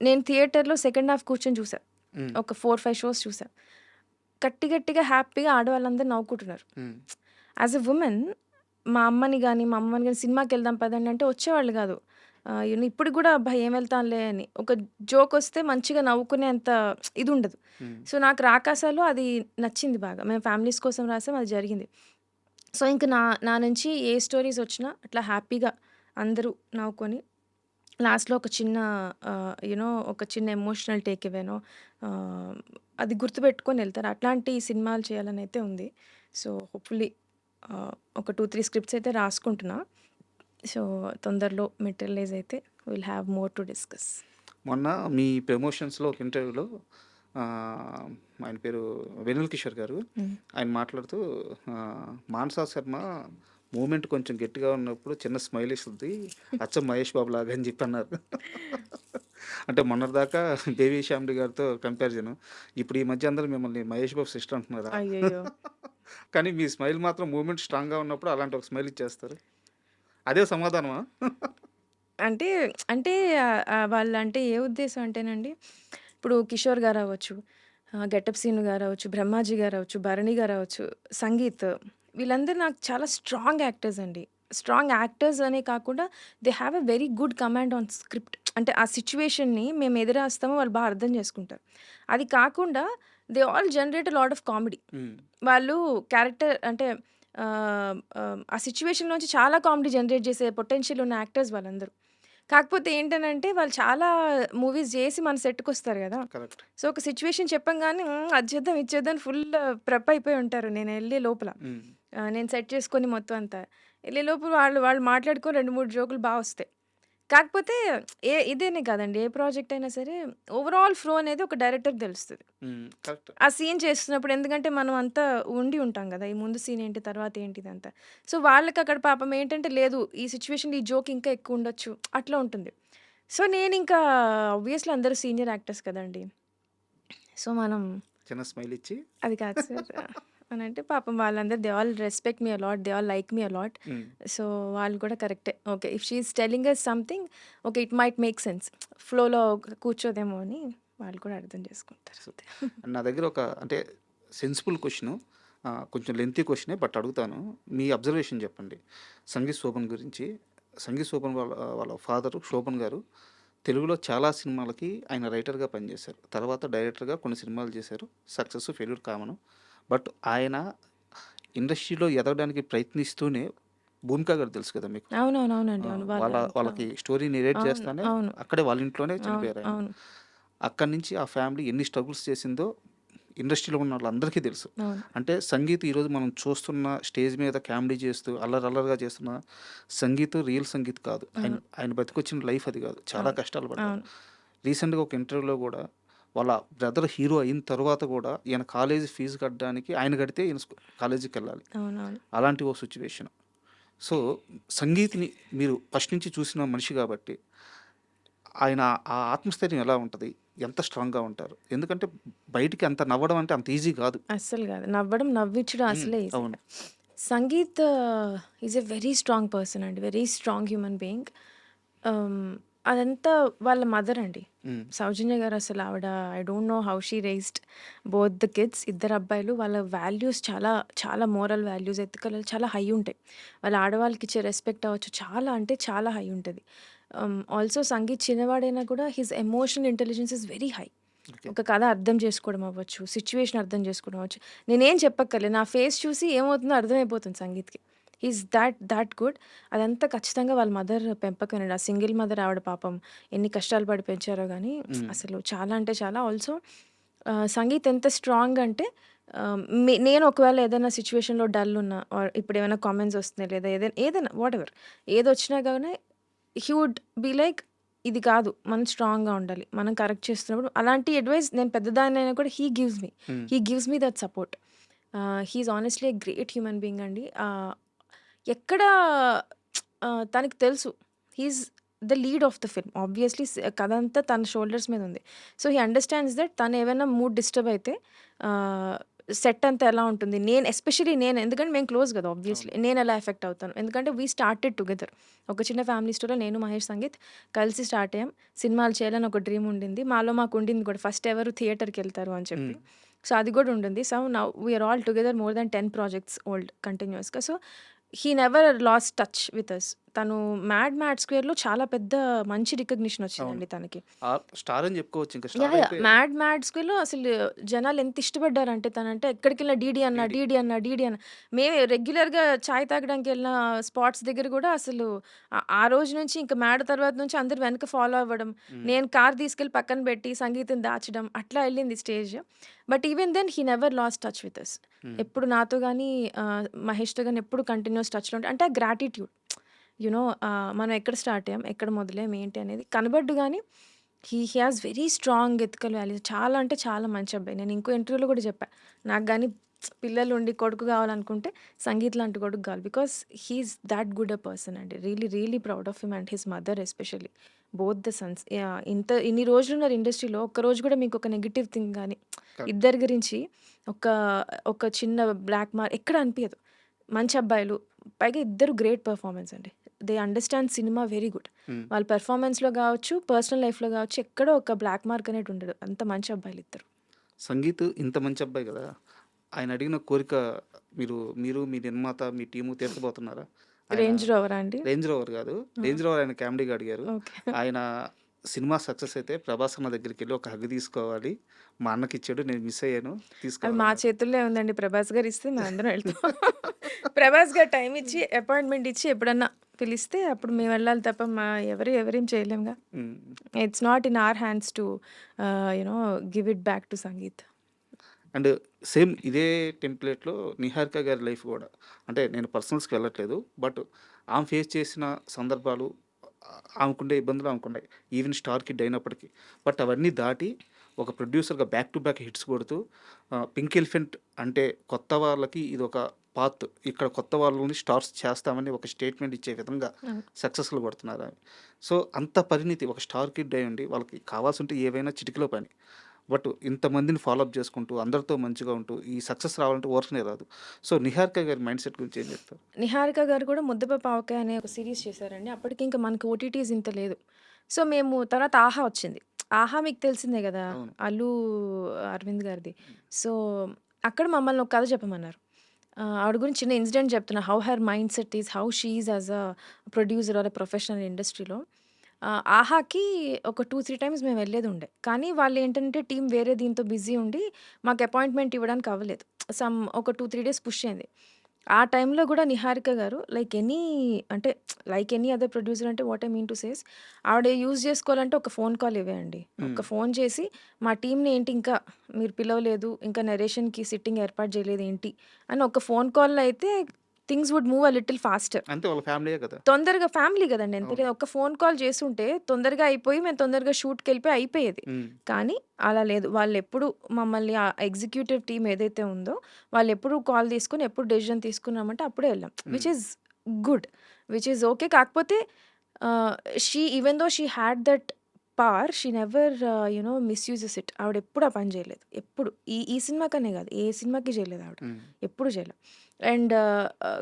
నేను థియేటర్‌లో సెకండ్ హాఫ్ కూర్చొని చూసా. హ్మ్. ఒక 4, 5 షోస్ చూసా. గట్టిగా హ్యాపీగా ఆడవాళ్ళందరూ నవ్వుకుంటున్నారు. హ్మ్. యాజ్ ఎ వుమెన్ మా అమ్మని గాని, మా అమ్మని గాని సినిమాకెళ్దాం పదండి అంటే వచ్చేవాళ్ళు గాదు. ఇప్పటికి గూడా అబ్బా! ఏం వెళ్తాంలే అని. ఒక జోకొస్తే మంచిగా నవ్వుకునేంత ఇదుండదు. హ్మ్. సో, నాకు 'రాకాస'లో అది నచ్చింది బాగా. మేము ఫ్యామిలీస్ కోసం రాసాం, అది జరిగింది. సో, ఇంక నా నా నుంచి ఏ స్టోరీస్ వచ్చినా అట్లా హ్యాపీగా అందరూ నవ్వుకొని లాస్ట్‌లో ఒక చిన్న ఒక చిన్న ఎమోషనల్ టేక్ అవేనో ఆహ్, అది గుర్తుపెట్టుకొని ఎళ్తారు. అట్లాంటి సినిమాలు చేయాలనైతే ఉంది. సో, హోప్‌ఫుల్లీ ఒక 2, 3 స్క్రిప్ట్స్ అయితే రాసుకుంటున్నా. సో, తొందరలో మెటీరియలైజ్ అయితే will have more to discuss. మొన్న మీ ప్రమోషన్స్లో ఒక ఇంటర్వ్యూలో ఆయన పేరు వెన్నెల కిషోర్ గారు, హ్మ్. ఆయన మాట్లాడుతూ మానసా శర్మ మూమెంట్ కొంచెం గట్టిగా ఉన్నప్పుడు చిన్న స్మైల్ ఇస్తుంది, అచ్చం మహేష్ బాబు లాగా అని చెప్పి అన్నారు. అంటే మొన్నటిదాకా బేబీ శ్యామ్డి గారితో కంపారిజన్, ఇప్పుడు ఈ మధ్య అందరూ మిమ్మల్ని మహేష్ బాబు సిస్టర్ అంటున్నారా? అయ్యయ్యో! కానీ మీ స్మైల్ మాత్రం మూమెంట్ స్ట్రాంగ్గా ఉన్నప్పుడు అలాంటి ఒక స్మైల్ ఇచ్చేస్తారు. అదే సమాధానమా? అంటే అంటే వాళ్ళంటే ఏ ఉద్దేశం అంటేనండి, ఇప్పుడు కిషోర్ గారవ్వచ్చు, గెటప్ సీను గారవ్వచ్చు, బ్రహ్మాజీ గారవ్వచ్చు, భరణి గారవ్వచ్చు, సంగీత్ వీళ్ళందరూ నాకు చాలా స్ట్రాంగ్ యాక్టర్స్ అండి. స్ట్రాంగ్ యాక్టర్స్ అనే కాకుండా they have a very good command on script. అంటే ఆ సిట్యుయేషన్‌ని మేము ఎదురేస్తామో వాళ్ళు అర్థం చేసుకుంటారు. అది కాకుండా they all generate a lot of comedy. హ్మ్. వాళ్ళు క్యారెక్టర్ అంటే ఆ సిట్యుయేషన్‌లోంచి చాలా కామెడీ జనరేట్ చేసే పొటెన్షియల్ ఉన్న యాక్టర్స్ వాళ్ళందరూ. కాకపోతే ఏంటనంటే వాళ్ళు చాలా మూవీస్ జేసి మన సెట్‌కొస్తారు గదా! కరెక్ట్. సో, ఒక సిట్యుయేషన్ చెప్పంగానే అది చేద్దాం, ఇది చేద్దాం అని ఫుల్ ప్రెప్ అయిపోయి ఉంటారు నేనెళ్ళే లోపల. హ్మ్. నేను సెట్ చేసుకొని మొత్తం అంతా. ఎళ్ళే లోపు వాళ్ళు వాళ్ళు మాట్లాడుకొని 2, 3 జోకులు బా వస్తాయి. కాకపోతే ఇదేనే కాదండి. ఏ ప్రాజెక్ట్ అయినా సరే ఓవరాల్ ఫ్లో అనేది ఒక డైరెక్టర్‌కి తెలుస్తది. హ్మ్. కరెక్ట్. ఆ సీన్ చేస్తున్నప్పుడు ఎందుకంటే మనం అంతా ఉండి ఉంటాం గదా! ఈ ముందు సీన్ ఏంటి? తర్వాత ఏంటి? ఇదంతా. సో, వాళ్ళకక్కడ పాపం ఏంటంటే లేదు ఈ సిట్యుయేషన్‌లో ఈ జోక్ ఇంకా ఎక్కువుండొచ్చు. అట్లా ఉంటుంది. సో, నేనింకా ఆబ్వియస్‌లీ అందరూ సీనియర్ యాక్టర్స్ కదండీ! సో, మనం చిన్న స్మైల్ ఇచ్చి అది కాదు సార్ అనంటే పాపం వాళ్ళందరూ they all respect me a lot. They all like me a lot. Hmm. So, వాళ్ళు కూడా కరెక్టే. Okay. If she is telling us something okay. It might make sense. ఫ్లోలో కూర్చోదేమో అని వాళ్ళు కూడా అర్థం చేసుకుంటారు సో, అంతే. నా దగ్గర ఒక అంటే సెన్సిబుల్ క్వెషను. కొంచెం లెంతీ క్వెషనే బట్ అడుగుతాను. మీ అబ్జర్వేషన్ చెప్పండి. సంగీత్ శోభన్ గురించి. సంగీత్ శోభన్ వాళ్ళ ఫాదరు శోభన్ గారు తెలుగులో చాలా సినిమాలకి ఆయన రైటర్‌గా పనిచేశారు. తర్వాత డైరెక్టర్‌గా కొన్ని సినిమాలు చేశారు. Success, failure common. బట్ ఆయన ఇండస్ట్రీలో ఎదగడానికి ప్రయత్నిస్తూనే 'భూమిక' గారు తెలుసు కదా మీకు. అవునవునవునండి. అవును. వాళ్ళకి స్టోరీ నెరేట్ అవును. చేస్తానే అవును. అక్కడే వాళ్ళ ఇంట్లోనే అవును. చనిపోయారాయన. అవును. అక్కడి నుంచి ఆ ఫ్యామిలీ ఎన్ని స్ట్రగుల్స్ చేసిందో ఇండస్ట్రీలో ఉన్న వాళ్ళందరికీ తెలుసు. అవును. అంటే సంగీత్ ఈరోజు మనం చూస్తున్న స్టేజ్ మీద కామెడీ చేస్తూ అల్లరల్లరిగా చేస్తున్న సంగీత్ రియల్ సంగీత్ కాదు. ఆయన అవును. ఆయన బతికొచ్చిన లైఫ్ అది కాదు. చాలా అవును. కష్టాలు పడ్డారు. అవును. రీసెంట్‌గా ఒక ఇంటర్వ్యూలో గూడా వాళ్ళ బ్రదర్ హీరో అయిన తర్వాత గూడా ఈయన కాలేజీ ఫీజు కట్టడానికి ఆయన కడితే ఈయన కాలేజీకెళ్ళాలి. అవునవును. అలాంటి ఓ సిట్యుయేషన్. సో, సంగీత్‌ని మీరు ఫస్ట్ నుంచి చూసిన మనిషి గాబట్టి ఆయన ఆ ఆత్మస్థైర్యం ఎలా ఉంటది? ఎంత స్ట్రాంగ్‌గా ఉంటారు? ఎందుకంటే బయటికి అంత నవ్వడం అంటే అంత ఈజీ గాదు. అస్సలు గాదు. నవ్వడం, నవ్విచ్చడం అసలే ఈజీ అవును. కాదు. Sangeeth is a very strong person అండి. Very strong human being. Ah, అదంతా వాళ్ళ మదర్ అండి. హ్మ్. సౌజన్య గారు అసలు ఆవిడ I don't know how she raised both the kids. ఇద్దరు అబ్బాయిలు వాళ్ళ వాల్యూస్ చాలా, చాలా మోరల్ వాల్యూస్, ఎథికల్ చాలా హై ఉంటాయి. వాళ్ళ ఆడవాళ్ళకి ఇచ్చే రెస్పెక్ట్ అవ్వచ్చు చాలా అంటే చాలా హై ఉంటది. ఆల్సో సంగీత్ చిన్నవాడైనా కూడా his emotional intelligence is very high. Okay. ఒక కథ అర్థం చేసుకోవడం అవ్వచ్చు, సిట్యుయేషన్ అర్థం చేసుకోవడం అవ్వచ్చు. నేనేం చెప్పక్కర్లే. నా ఫేస్ చూసి ఏమవుతుందో అర్థమైపోతుంది సంగీత్‌కి. He is that good. అదంతా ఖచ్చితంగా వాళ్ళ మదర్ పెంపకమేనండి. ఆ సింగిల్ మదర్ ఆవిడ పాపం ఎన్ని కష్టాలు పడి పెంచారో గానీ హ్మ్. అసలు చాలా అంటే చాలా. ఆల్సో సంగీత్ ఎంత స్ట్రాంగ్ అంటే నేను ఒకవేళ ఏదైనా సిట్యుయేషన్‌లో డల్ ఉన్నా ఆర్ ఇప్పుడేమైనా కామెంట్స్ వస్తున్నాయి లేదా ఏదైనా వాటెవర్ ఏదొచ్చినా గానీ హి వుడ్ బి లైక్ ఇది కాదు. మనం స్ట్రాంగ్‌గా ఉండాలి. మనం కరెక్ట్ చేస్తున్నప్పుడు అలాంటి అడ్వైస్ నేను పెద్దదాన్నైనా కూడా హ్మ్. హి gives me that support. He is honestly a great human being అండి. ఎక్కడ తనకి తెలుసు. He is the lead of the film. Obviously కథంతా తన షోల్డర్స్ మీద ఉంది. సో, హి అండర్‌స్టాండ్స్ దట్ తను ఏవైనా మూడ్ డిస్టర్బ్ అయితే ఆహ్, సెట్ అంతా ఎలా ఉంటుంది. ఎస్పెషల్లీ నేను ఎందుకంటే మేము క్లోజ్ కదా! అవును. ఆబ్వియస్‌లీ. నేనెలా ఎఫెక్ట్ అవుతాను. ఎందుకంటే వి స్టార్టెడ్ టుగెదర్. ఒక చిన్న ఫ్యామిలీ స్టోరీలో నేను, మహేష్ సంగీత్ కలిసి స్టార్ట్ అయ్యాం. సినిమాలు చేయాలని ఒక డ్రీమ్ ఉండింది. మాకు ఉండింది కూడా. ఫస్ట్ ఎవరు థియేటర్‌కెళ్తారు అని చెప్పి. హ్మ్. సో, అది కూడా ఉండింది. So, now we are all together more than 10 projects old కంటిన్యూయస్‌గా. So, he never lost touch with us. తను 'మ్యాడ్ స్క్వేర్‌లో' చాలా పెద్ద మంచి రికగ్నిషన్ అవును. వచ్చిందండి తనకి. స్టార్ అని చెప్పుకోవచ్చు. ఇంక యాహ్! Star yeah! అయిపోయారు. 'మ్యాడ్ స్క్వేర్‌లో' అసలు జనాలు ఎంత ఇష్టపడ్డారంటే తనంటే ఎక్కడికెళ్ళినా డీడీ అన్న, డీడీ. డీడీ అన్న, డీడీ అన్న. మేము రెగ్యులర్‌గా చాయ్ తాగడానికెళ్ళిన స్పాట్స్ దగ్గర గూడా అసలు ఆ రోజు నుంచి ఇంక 'మ్యాడ్' తర్వాత నుంచి అందరూ వెనక ఫాలో అవ్వడం. హ్మ్. నేను కార్ తీసుకెళ్ళి పక్కన పెట్టి సంగీత్‌ని దాచడం అట్లా ఎళ్ళింది stage. But even then he never lost touch with us. Hmm. ఎప్పుడు నాతో గాని మహేష్‌తో గాని ఎప్పుడు కంటిన్యూయస్ టచ్‌లో అంటే ఆ గ్రాటిట్యూడ్. మనం ఎక్కడ స్టార్ట్ అయ్యాం, ఎక్కడ మొదలయ్యాం, ఏంటి అనేది కనబడ్డు గానీ he has very strong ethical values. చాలా అంటే చాలా మంచి అబ్బాయి. నేను ఇంకో ఇంటర్వ్యూలో కూడా చెప్పా. నాకు గాని పిల్లలుండి కొడుకు కావాలనుకుంటే సంగీత్ లాంటి కొడుకు కావాలి. Because he is that good a person అండి. Really proud of him and his mother especially. Both the sons. Yeah! ఇన్ని రోజులున్నారు ఇండస్ట్రీలో ఒక్కరోజు కూడా మీకు ఒక నెగెటివ్ థింగ్ గాని, కరెక్ట్. ఇద్దరి గురించి ఒక ఒక చిన్న బ్లాక్ మార్క్ ఎక్కడ అనిపియదు. మంచి అబ్బాయిలు. పైగా ఇద్దరు గ్రేట్ పెర్ఫార్మన్స్ అండి. They understand cinema very good. హ్మ్. వాళ్ళ పెర్ఫార్మన్స్‌లో గావచ్చు, పర్సనల్ లైఫ్‌లో గావచ్చు ఎక్కడో ఒక బ్లాక్ మార్క్ అనేది ఉండదు. అంత మంచి అబ్బాయిలిద్దరు. సంగీత్ ఇంత మంచి అబ్బాయి గదా! ఆయన అడిగిన కోరిక మీరు మీ నిర్మాత, మీ టీము తీర్చబోతున్నారా? ఆయన రేంజ్ రోవరా అండి? రేంజ్ రోవర్ గాదు. ఆ! రేంజ్ రోవర్ ఆయన కామెడీగా అడిగారు. ఓకే. ఆయన సినిమా సక్సెస్ అయితే ప్రభాస్ అన్న దగ్గరికెళ్ళి ఒక హగ్ తీసుకోవాలి. మా అన్నకిచ్చాడు. నేను మిస్ అయ్యాను. అది మా తీసుకోవాలన్నారు. చేతుల్లో ఉందండి. ప్రభాస్ గారు ఇస్తే మేమందరం వెళ్తాం. ప్రభాస్ గారు టైమ్ ఇచ్చి, అపాయింట్‌మెంట్ ఇచ్చి ఎప్పుడన్నా పిలిస్తే అప్పుడు మేము వెళ్ళాలి తప్ప ఎవరేం చేయలేంగా. హ్మ్. It's not in our hands to you know give it back to sangeet. And same ఇదే టెంప్లేట్‌లో 'నిహారిక' గారి లైఫ్ గూడా. అంటే నేను పర్సనల్స్‌కి వెళ్ళట్లేదు. బట్ ఆమె ఫేస్ చేసిన సందర్భాలు ఆమెకుండే ఇబ్బందులు ఆమెకున్నాయి. ఈవెన్ స్టార్ కిడ్ అయినప్పటికీ. బట్ అవన్నీ దాటి ఒక ప్రొడ్యూసర్‌గా బ్యాక్ టు బ్యాక్ హిట్స్ కొడుతూ 'పింక్ ఎలిఫెంట్' అంటే కొత్త వాళ్ళకి ఇదొక పాత్. ఇక్కడ కొత్త వాళ్ళని స్టార్స్ చేస్తామని ఒక స్టేట్మెంట్ ఇచ్చే విధంగా అవును. సక్సెస్‌లు కొడుతున్నారు ఆమె. సో, అంత పరిణితి ఒక స్టార్ కిడ్ అయ్యుండి వాళ్ళకి కావాల్సుంటే ఏవైనా చిటికెలో పని. బట్ ఇంతమందిని ఫాలో అప్ చేసుకుంటూ, అందరితో మంచిగా ఉంటూ, ఈ సక్సెస్ రావాలంటే ఊరకనే రాదు. సో, 'నిహారిక' గారి మైండ్ సెట్ గురించి ఏం చెప్తారు? నిహారిక గారు కూడా 'ముద్దపప్పు ఆవకాయ' అనే ఒక సీరీస్ చేశారండి. అప్పటికి ఇంకా మనకి ఓటీటీస్ ఇంత లేదు. సో, మేము తర్వాత 'ఆహా' వచ్చింది. 'ఆహా' మీకు తెలిసిందే గదా! అవును. అల్లు అరవింద్ గారిది. సో, అక్కడ మమ్మల్ని ఒక కథ చెప్పమన్నారు. ఆవిడ గురించి చిన్న ఇన్సిడెంట్ చెప్తున్నా. How her mind set is, how she is as a producer or a professional ఇండస్ట్రీలో. 'ఆహాకి' ఒక 2, 3 టైమ్స్ మేము వెళ్ళేదుండే. కానీ వాళ్ళేంటంటే టీమ్ వేరే దీంతో బిజీ ఉండి మాకు అపాయింట్‌మెంట్ ఇవ్వడానికి అవ్వలేదు. ఒక 2, 3 డేస్ పుష్ అయింది. ఆ టైంలో గూడా 'నిహారిక' గారు అంటే లైక్ ఎనీ అదర్ ప్రొడ్యూసర్ అంటే what I mean to says ఆవిడ యూజ్ జేసుకోవాలంటే ఒక ఫోన్ కాల్ ఇవ్వేయండి. హ్మ్. ఒక ఫోన్ చేసి మా టీమ్‌ని ఏంటి ఇంకా మీరు పిలవలేదు, ఇంకా నరేషన్‌కి సిట్టింగ్ ఏర్పాటు చేయలేదు ఏంటి అని ఒక ఫోన్ కాల్‌లో అయితే things would move a little faster. అంతే వాళ్ళ ఫ్యామిలీయే కదా! తొందరగా ఫ్యామిలీ గదండీ! ఎంత అవును. లేదు. ఒక్క ఫోన్ కాల్ చేసుంటే తొందరగా అయిపోయి మేము తొందరగా షూట్‌కెళ్ళిపోయి అయిపోయేది. హ్మ్. కానీ అలా లేదు. వాళ్ళెప్పుడు మమ్మల్ని ఆ ఎగ్జిక్యూటివ్ టీమ్ ఏదైతే ఉందో వాళ్ళెప్పుడు కాల్ తీసుకొని ఎప్పుడు డెసిషన్ తీసుకున్నామంటే అప్పుడే ఎళ్ళాం. Hmm. Which is good. Which is okay. కాకపోతే even though she had that power she never misuses it. ఆవిడెప్పుడు ఆ పని జేయలేదు. ఎప్పుడు. ఈ ఈ సినిమాకనే గాదు. ఏ సినిమాకి జేయలేదు ఆవిడ. హ్మ్. ఎప్పుడు జేయలే. అండ్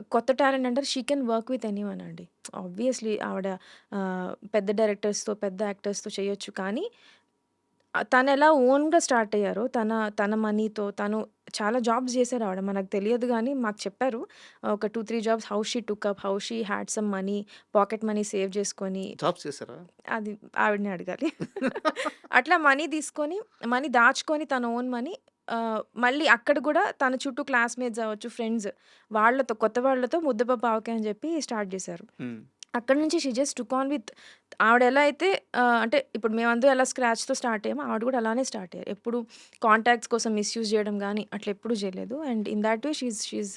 కొత్త టాలెంట్ అంటారు she can work with anyone అండి. ఆబ్వియస్‌లీ ఆవిడ పెద్ద డైరెక్టర్స్‌తో, పెద్ద యాక్టర్స్‌తో చేయొచ్చు. కానీ తనెలా ఓన్‌గా స్టార్ట్ అయ్యారో, తన తన మనీతో తను చాలా జాబ్స్ చేశారు ఆవిడ. మనకు తెలియదు గానీ మాకు చెప్పారు. ఒక 2, 3 jobs how she took up, how she had some money, pocket money save చేసుకొని జాబ్స్ చేసారా? అది ఆవిడనే అడగాలి. అట్లా మనీ తీసుకొని, మనీ దాచుకొని తన ఓన్ మనీ మళ్ళీ అక్కడ గూడా తన చుట్టూ క్లాస్‌మేట్స్ అవ్వచ్చు, ఫ్రెండ్స్ వాళ్ళతో కొత్త వాళ్ళతో ముద్దపప్పు ఆవకాయ అని చెప్పి స్టార్ట్ చేశారు. హ్మ్. అక్కడి నుంచి she just took on with ఆవిడ ఎలా అయితే అంటే ఇప్పుడు మేమందరం ఎలా స్క్రాచ్‌తో స్టార్ట్ అయ్యామో ఆవిడ కూడా అలానే స్టార్ట్ అయ్యారు. ఎప్పుడు కాంటాక్ట్స్ కోసం మిస్‌యూజ్ చేయడం గానీ అట్లా ఎప్పుడు చేయలేదు. And in thought way she is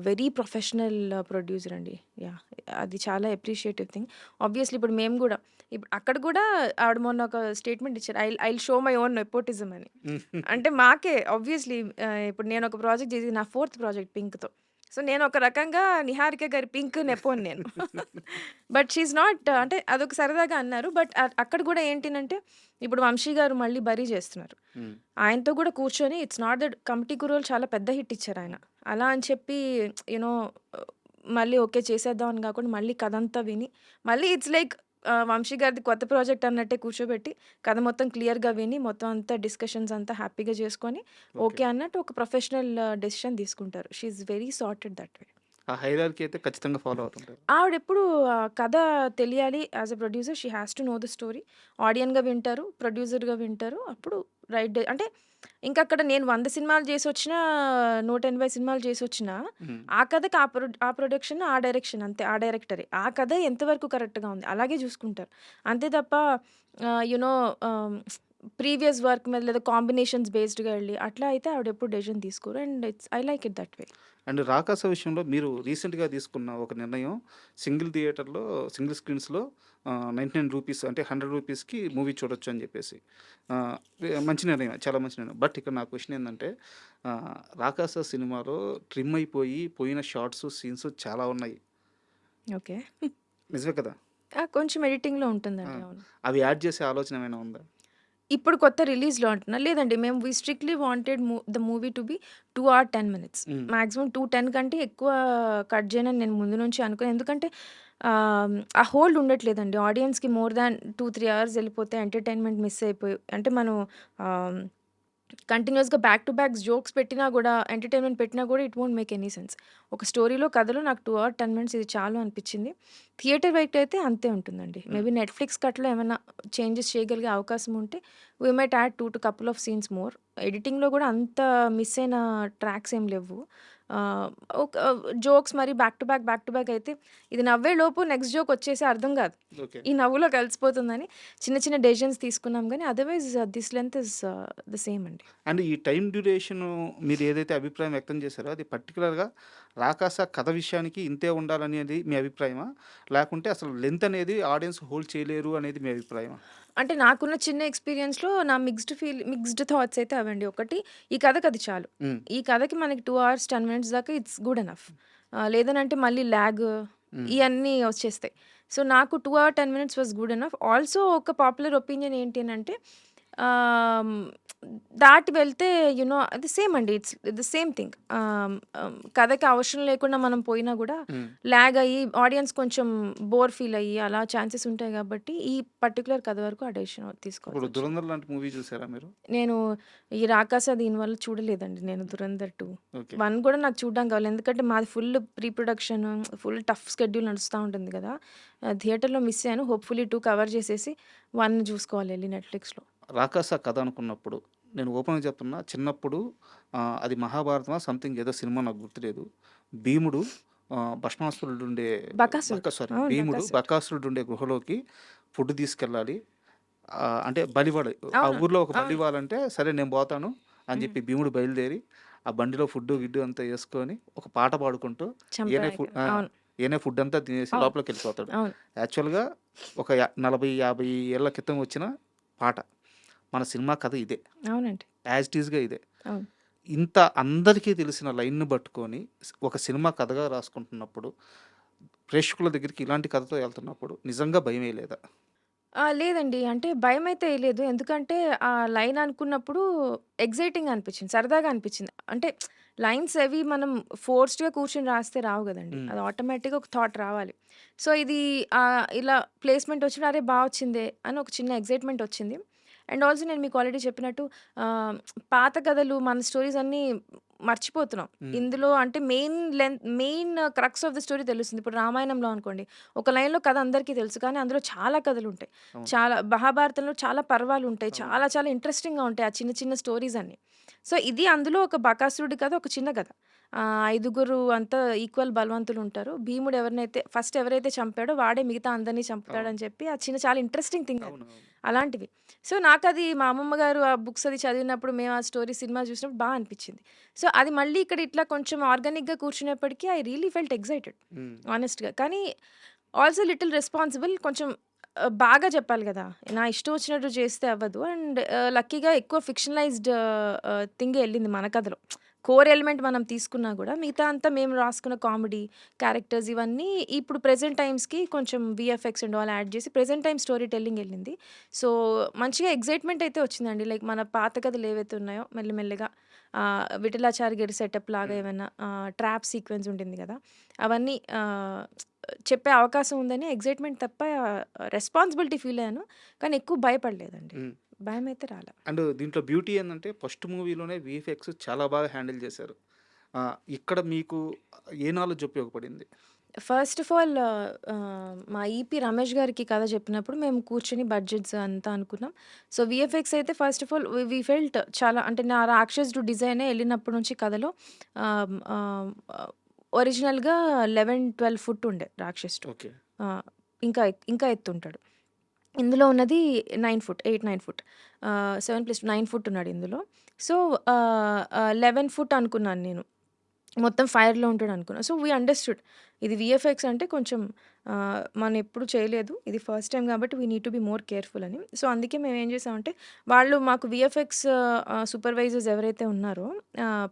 very professional producer అండి. యాహ్! అది చాలా అప్రిషియేటివ్ థింగ్. ఆబ్వియస్‌లీ ఇప్పుడు మేము గూడా ఇప్పుడు అక్కడ గూడా ఆవిడ మొన్న ఒక స్టేట్మెంట్ ఇచ్చారు. I will show my own nepotism అని. అంటే మాకే ఆబ్వియస్‌లీ ఇప్పుడు నేను ఒక ప్రాజెక్ట్ చేసి నా 4థ్ ప్రాజెక్ట్ పింక్‌తో. సో, నేను ఒక రకంగా 'నిహారిక' గారి పింక్ నెపోని నేను. బట్ షీ ఈస్ నాట్ అంటే అదొక సరదాగా అన్నారు. బట్ అక్కడ గూడా ఏంటినంటే ఇప్పుడు 'వంశీ' గారు మళ్ళీ 'బరీ' చేస్తున్నారు. హ్మ్. ఆయనతో గూడా కూర్చొని ఇట్స్ నాట్ దట్ 'కమిటీ కుర్రోళ్ళు' చాలా పెద్ద హిట్ ఇచ్చారాయన. అలా అని చెప్పి యూ నో మళ్ళీ ఓకే చేసేద్దాం అని గాకుండా మళ్ళీ కథంతా విని మళ్ళీ ఇట్స్ లైక్ 'వంశీ' గారిది కొత్త ప్రాజెక్ట్ అన్నట్టే కూర్చోబెట్టి కథ మొత్తం క్లియర్‌గా విని మొత్తం అంతా డిస్కషన్స్ అంతా హ్యాపీగా చేసుకొని ఓకే. ఓకే అన్నట్టు ఒక ప్రొఫెషనల్ డెసిషన్ తీసుకుంటారు. She is very sorted that way. ఆ హైరార్కీ అయితే ఖచ్చితంగా ఫాలో అవుతుంటారు. ఆవిడెప్పుడు కథ తెలియాలి as a producer she has to know the story. ఆడియన్‌గా వింటారు, ప్రొడ్యూసర్‌గా వింటారు. అప్పుడు అంటే ఇంకక్కడ నేను 100 సినిమాలు చేసొచ్చినా, 180 సినిమాలు చేసొచ్చినా, హ్మ్. ఆ కథకి ఆ ప్రొడక్షన్, ఆ డైరెక్షన్ అంతే. ఆ డైరెక్టరే. ఆ కథ ఎంతవరకు కరెక్ట్‌గా ఉంది అలాగే చూసుకుంటారు. అంతే తప్ప యూ నో ప్రీవియస్ వర్క్ మీద లేదా కాంబినేషన్స్ బేస్డ్‌గా ఎళ్లి అట్లా అయితే ఆవిడెప్పుడు డెసిషన్ తీసుకోరు. And I like it that way. And 'Rakasa' విషయంలో మీరు రీసెంట్‌గా తీసుకున్న ఒక నిర్ణయం సింగిల్ థియేటర్‌లో, సింగిల్ స్క్రీన్స్‌లో 99 రూపీస్ అంటే 100 రూపీస్‌కి మూవీ చూడొచ్చు అని చెప్పేసి. ఆహ్, మంచి నిర్ణయం. చాలా మంచి నిర్ణయం. బట్ ఇక్కడ నా క్వెషన్ ఏందంటే 'రాకాస' సినిమాలో ట్రిమ్ అయిపోయి పోయిన షార్ట్స్, సీన్స్ చాలా ఉన్నాయి. ఓకే. నిజమే కదా! కొంచెం ఎడిటింగ్‌లో ఆ! ఉంటుందండి. అవును. అవి యాడ్ చేసే ఆలోచన ఏమైనా ఉందా? ఇప్పుడు కొత్త రిలీజ్‌లో అంటున్నా? లేదండి. మేము స్ట్రిక్ట్‌లీ wanted the movie to be 2 or 10 minutes. Hmm. Maximum 2:10 కంటే ఎక్కువ కట్ చేయనని నేను ముందు నుంచి అనుకున్నా. ఎందుకంటే ఆ హోల్డ్ ఉండట్లేదండి. ఆడియన్స్‌కి మోర్ దాన్ 2, 3 అవర్స్ ఎళ్ళిపోతే ఎంటర్‌టైన్‌మెంట్ మిస్ అయిపోయి అంటే మనం ఆహ్, కంటిన్యూయస్‌గా బ్యాక్ టు బ్యాక్ జోక్స్ పెట్టినా గూడా, ఎంటర్‌టైన్‌మెంట్ పెట్టినా గూడా it won't make any sense. ఒక స్టోరీలో, కథలో నాకు 2 ఆర్ 10 మినిట్స్ ఇది చాలు అనిపిచ్చింది. థియేటర్ వైట్ అయితే అంతే ఉంటుందండి. హ్మ్. మేబీ నెట్‌ఫ్లిక్స్ కట్‌లో ఏమన్నా చేంజెస్ చేయగలిగే అవకాశం ఉంటే we might add 2 couple of scenes more. ఎడిటింగ్‌లో గూడా అంత మిస్ అయిన ట్రాక్స్ ఏం లెవ్వు. ఆహ్, ఒక జోక్స్ మరి బ్యాక్ టు బ్యాక్ అయితే ఇది నవ్వేలోపు నెక్స్ట్ జోక్ వచ్చేసి అర్థం గాదు. ఓకే. ఈ నవ్వులో కలిసిపోతుందని చిన్న చిన్న డెసిషన్స్ తీసుకున్నాం గానీ otherwise this length is the same అండి. అండ్ ఈ టైమ్ డ్యూరేషను మీరు ఏదైతే అభిప్రాయం వ్యక్తం చేశారో అది పర్టిక్యులర్‌గా 'రాకాస' కథ విషయానికి ఇంతే ఉండాలనేది మీ అభిప్రాయమా? లేకుంటే అసలు లెంత్ అనేది ఆడియన్స్ హోల్డ్ చేయలేరు అనేది మీ అభిప్రాయమా? అంటే నాకున్న చిన్న ఎక్స్‌పీరియన్స్‌లో నా మిక్స్డ్ థాట్స్ అయితే అవండి. ఒకటి, ఈ కథకది చాలు. హ్మ్. ఈ కథకి మనకి 2 అవర్స్ 10 మినిట్స్ దాకా ఇట్స్ గుడ్ ఎనఫ్. లేదనంటే మళ్ళీ లాగ్ హ్మ్. ఇయన్నీ వచ్చేస్తాయి. సో, నాకు 2 hour 10 minutes was good enough. Also ఒక పాపులర్ ఒపీనియన్ ఏంటి అనంటే ఆహ్, దాటి వెళ్తే అది సేమ్ అండి. It's the same thing. కథకి అవసరం లేకుండా మనం పోయినా గూడా హ్మ్. లాగ్ అయ్యి ఆడియన్స్ కొంచెం బోర్ ఫీల్ అయ్యి అలా ఛాన్సెస్ ఉంటాయి గాబట్టి, ఈ పర్టిక్యులర్ కథ వరకు ఆ డెసిషన్ ఇప్పుడు తీసుకోవాల్సొచ్చింది. 'ధురంధర్' లాంటి మూవీ చూసారా మీరు? నేను ఈ 'రాకాస' దీనివల్ల చూడలేదండి నేను 'ధురంధర్ 2'. ఓకే. 1 కూడా నాకు చూడడానికి కావాలి. ఎందుకంటే మాది full pre production, full tough schedule నడుస్తా ఉంటుంది గదా! థియేటర్‌లో మిస్ అయ్యాను. హోప్‌ఫుల్లీ 2 కవర్ చేసేసి 1 చూసుకోవాలి ఎళ్లి నెట్‌ఫ్లిక్స్‌లో. 'రాకాస' కథ అనుకున్నప్పుడు నేను ఓపెన్‌గా చెప్తున్నా చిన్నప్పుడు అది 'మహాభారతమా' సంథింగ్ ఏదో సినిమా నాకు గుర్తులేదు. భీముడు భస్మాసురుడుండే 'బకాసురుడు.' అవును. భీముడు 'బకాసురుడు.' బకాసురుడుండే గుహలోకి ఫుడ్ తీసుకెళ్ళాలి. అంటే బలివ్వాలి. ఆ అవును. ఊర్లో ఒక అవును. బలివ్వాలంటే సరే నేను పోతాను అని హ్మ్. చెప్పి భీముడు బయలుదేరి ఆ బండిలో ఫుడ్డు, గిడ్డు అంతా యేసుకొని ఒక పాట పాడుకుంటూ ఈయనే చంపడానికి. అవును. ఈయనే ఫుడ్ అంతా తినేసి అవును. లోపలికెళ్ళిపోతాడు. అవును. యాక్చువల్‌గా ఒక 40, 50 ఏళ్ల క్రితం వచ్చిన పాట. మన సినిమా కథ ఇదే. అవునండి. యాజ్ ఇట్ ఈస్‌గా ఇదే. అవును. ఇంత అందరికీ తెలిసిన లైన్‌ని పట్టుకొని ఒక సినిమా కథగా రాసుకుంటున్నప్పుడు, ప్రేక్షకుల దగ్గరికి ఇలాంటి కథతో ఎళ్తున్నప్పుడు నిజంగా భయమేయలేదా? లేదండి. అంటే భయమైతే ఎయలేదు. ఎందుకంటే ఆ లైన్ అనుకున్నప్పుడు ఎక్సైటింగ్‌గా అనిపించింది. సరదాగా అనిపించింది. అంటే లైన్స్ అవి మనం ఫోర్స్డ్‌గా కూర్చొని రాస్తే రావు గదండీ. హ్మ్. అది ఆటోమేటిక్‌గా ఒక థాట్ రావాలి. సో, ఇది ఇలా ప్లేస్‌మెంట్ వచ్చినప్పుడు అరే! వచ్చిందే అని ఒక చిన్న ఎక్సైట్‌మెంట్ వచ్చింది. అండ్ ఆల్సో నేను మీకు ఆల్రెడీ చెప్పినట్టు ఆహ్, పాత కథలు మన స్టోరీస్ అన్నీ మర్చిపోతున్నాం. హ్మ్. ఇందులో అంటే main crux of the story తెలుస్తుంది. ఇప్పుడు రామాయణంలో అనుకోండి. ఒక లైన్‌లో కథ అందరికీ తెలుసు. కానీ అందులో చాలా కథలుంటాయి. అవును. చాలా మహాభారతంలో చాలా పర్వాలుంటాయి. అవును. చాలా చాలా ఇంట్రెస్టింగ్‌గా ఉంటాయి. ఆ చిన్న చిన్న స్టోరీస్ అన్నీ. సో, ఇది అందులో ఒక బకాసురుడి కథ ఒక చిన్న కథ. ఐదుగురు అంతా ఈక్వల్ బలవంతులుంటారు. భీముడు ఎవరైతే చంపాడో వాడే మిగతా అందరిని అవును. చంపుతాడని చెప్పి ఆ చిన్న చాలా ఇంట్రెస్టింగ్ థింగ్ అది. అవునవును. అలాంటివి. సో, నాకది మా అమ్మమ్మ గారు ఆ బుక్స్ అది చదివినప్పుడు మేము ఆ స్టోరీ సినిమా చూసినప్పుడు అనిపిచ్చింది. సో, అది మళ్ళీ ఇక్కడ ఇట్లా కొంచెం ఆర్గానిక్‌గా కూర్చునేప్పటికి ఐ రియల్లీ ఫెల్ట్ ఎక్సైటెడ్ హ్మ్. హానెస్ట్‌గా. కానీ ఆల్సో లిటిల్ రెస్పాన్సిబుల్ కొంచెం బాగా చెప్పాలి గదా! నా ఇష్టం వచ్చినట్టు చేస్తే అవ్వదు. అండ్ లక్కీగా ఎక్కువ ఫిక్షనలైజ్డ్ థింగే ఎళ్ళింది మన కథలో. కోర్ ఎలిమెంట్ మనం తీసుకున్నా గూడా మిగతా అంతా మేము రాసుకున్న కామెడీ, క్యారెక్టర్స్ ఇవన్నీ ఇప్పుడు ప్రెజెంట్ టైమ్స్‌కి కొంచెం వీఎఫ్ఎక్స్ అండ్ ఆల్ యాడ్ చేసి ప్రెజెంట్ టైమ్ స్టోరీ టెల్లింగ్ ఎళ్ళింది. సో, మంచిగా ఎక్సైట్‌మెంట్ అయితే వచ్చిందండి. లైక్ మన పాత కథలు ఏవైతే ఉన్నాయో మెల్లిమెల్లిగా విఠలాచారి గారి సెటప్ లాగా హ్మ్. ఏమన్నా ట్రాప్ సీక్వెన్స్ ఉంటుంది గదా! అవన్నీ చెప్పే అవకాశం ఉందని ఎక్సైట్‌మెంట్ తప్ప రెస్పాన్సిబిలిటీ ఫీల్ అయ్యాను. కానీ ఎక్కువ భయపడలేదండి. హ్మ్. భయమైతే రాలా. అండ్ దీంట్లో బ్యూటీ ఏందంటే ఫస్ట్ మూవీలోనే వీఎఫ్ఎక్స్ చాలా బాగా హ్యాండిల్ చేశారు. ఇక్కడ మీకు ఏ నాలెడ్జ్ ఉపయోగపడింది? ఫస్ట్ ఆఫ్ ఆల్ మా ఈపీ రమేష్ గారికి కథ చెప్పినప్పుడు మేము కూర్చొని బడ్జెట్స్ అంతా అనుకున్నాం. సో, వీఎఫ్ఎక్స్ అయితే first of all we felt చాలా అంటే నా రాక్షసుడు డిజైనే ఎళ్ళినప్పటి నుంచి కథలో ఆహ్, ఆహ్, ఒరిజినల్‌గా 11, 12 ఫుట్ ఉండే రాక్షసుడు. ఓకే. ఆహ్, ఇంకా ఎత్తుంటాడు. ఇందులో ఉన్నది 9 ఫుట్. 8, 9 ఫుట్. 7+9 ఫుట్ ఉన్నాడు ఇందులో. సో, 11 ఫుట్ అనుకున్నాను నేను. మొత్తం ఫైర్‌లో ఉంటాడనుకున్నా. So, we understood. ఇది వీఎఫ్ఎక్స్ అంటే కొంచెం మనం ఎప్పుడు చేయలేదు. ఇది ఫస్ట్ టైమ్ కాబట్టి we need to be more careful అని. సో, అందుకే మేమేం చేసామంటే, వాళ్ళు మాకు వీఎఫ్ఎక్స్ సూపర్వైజర్స్ ఎవరైతే ఉన్నారో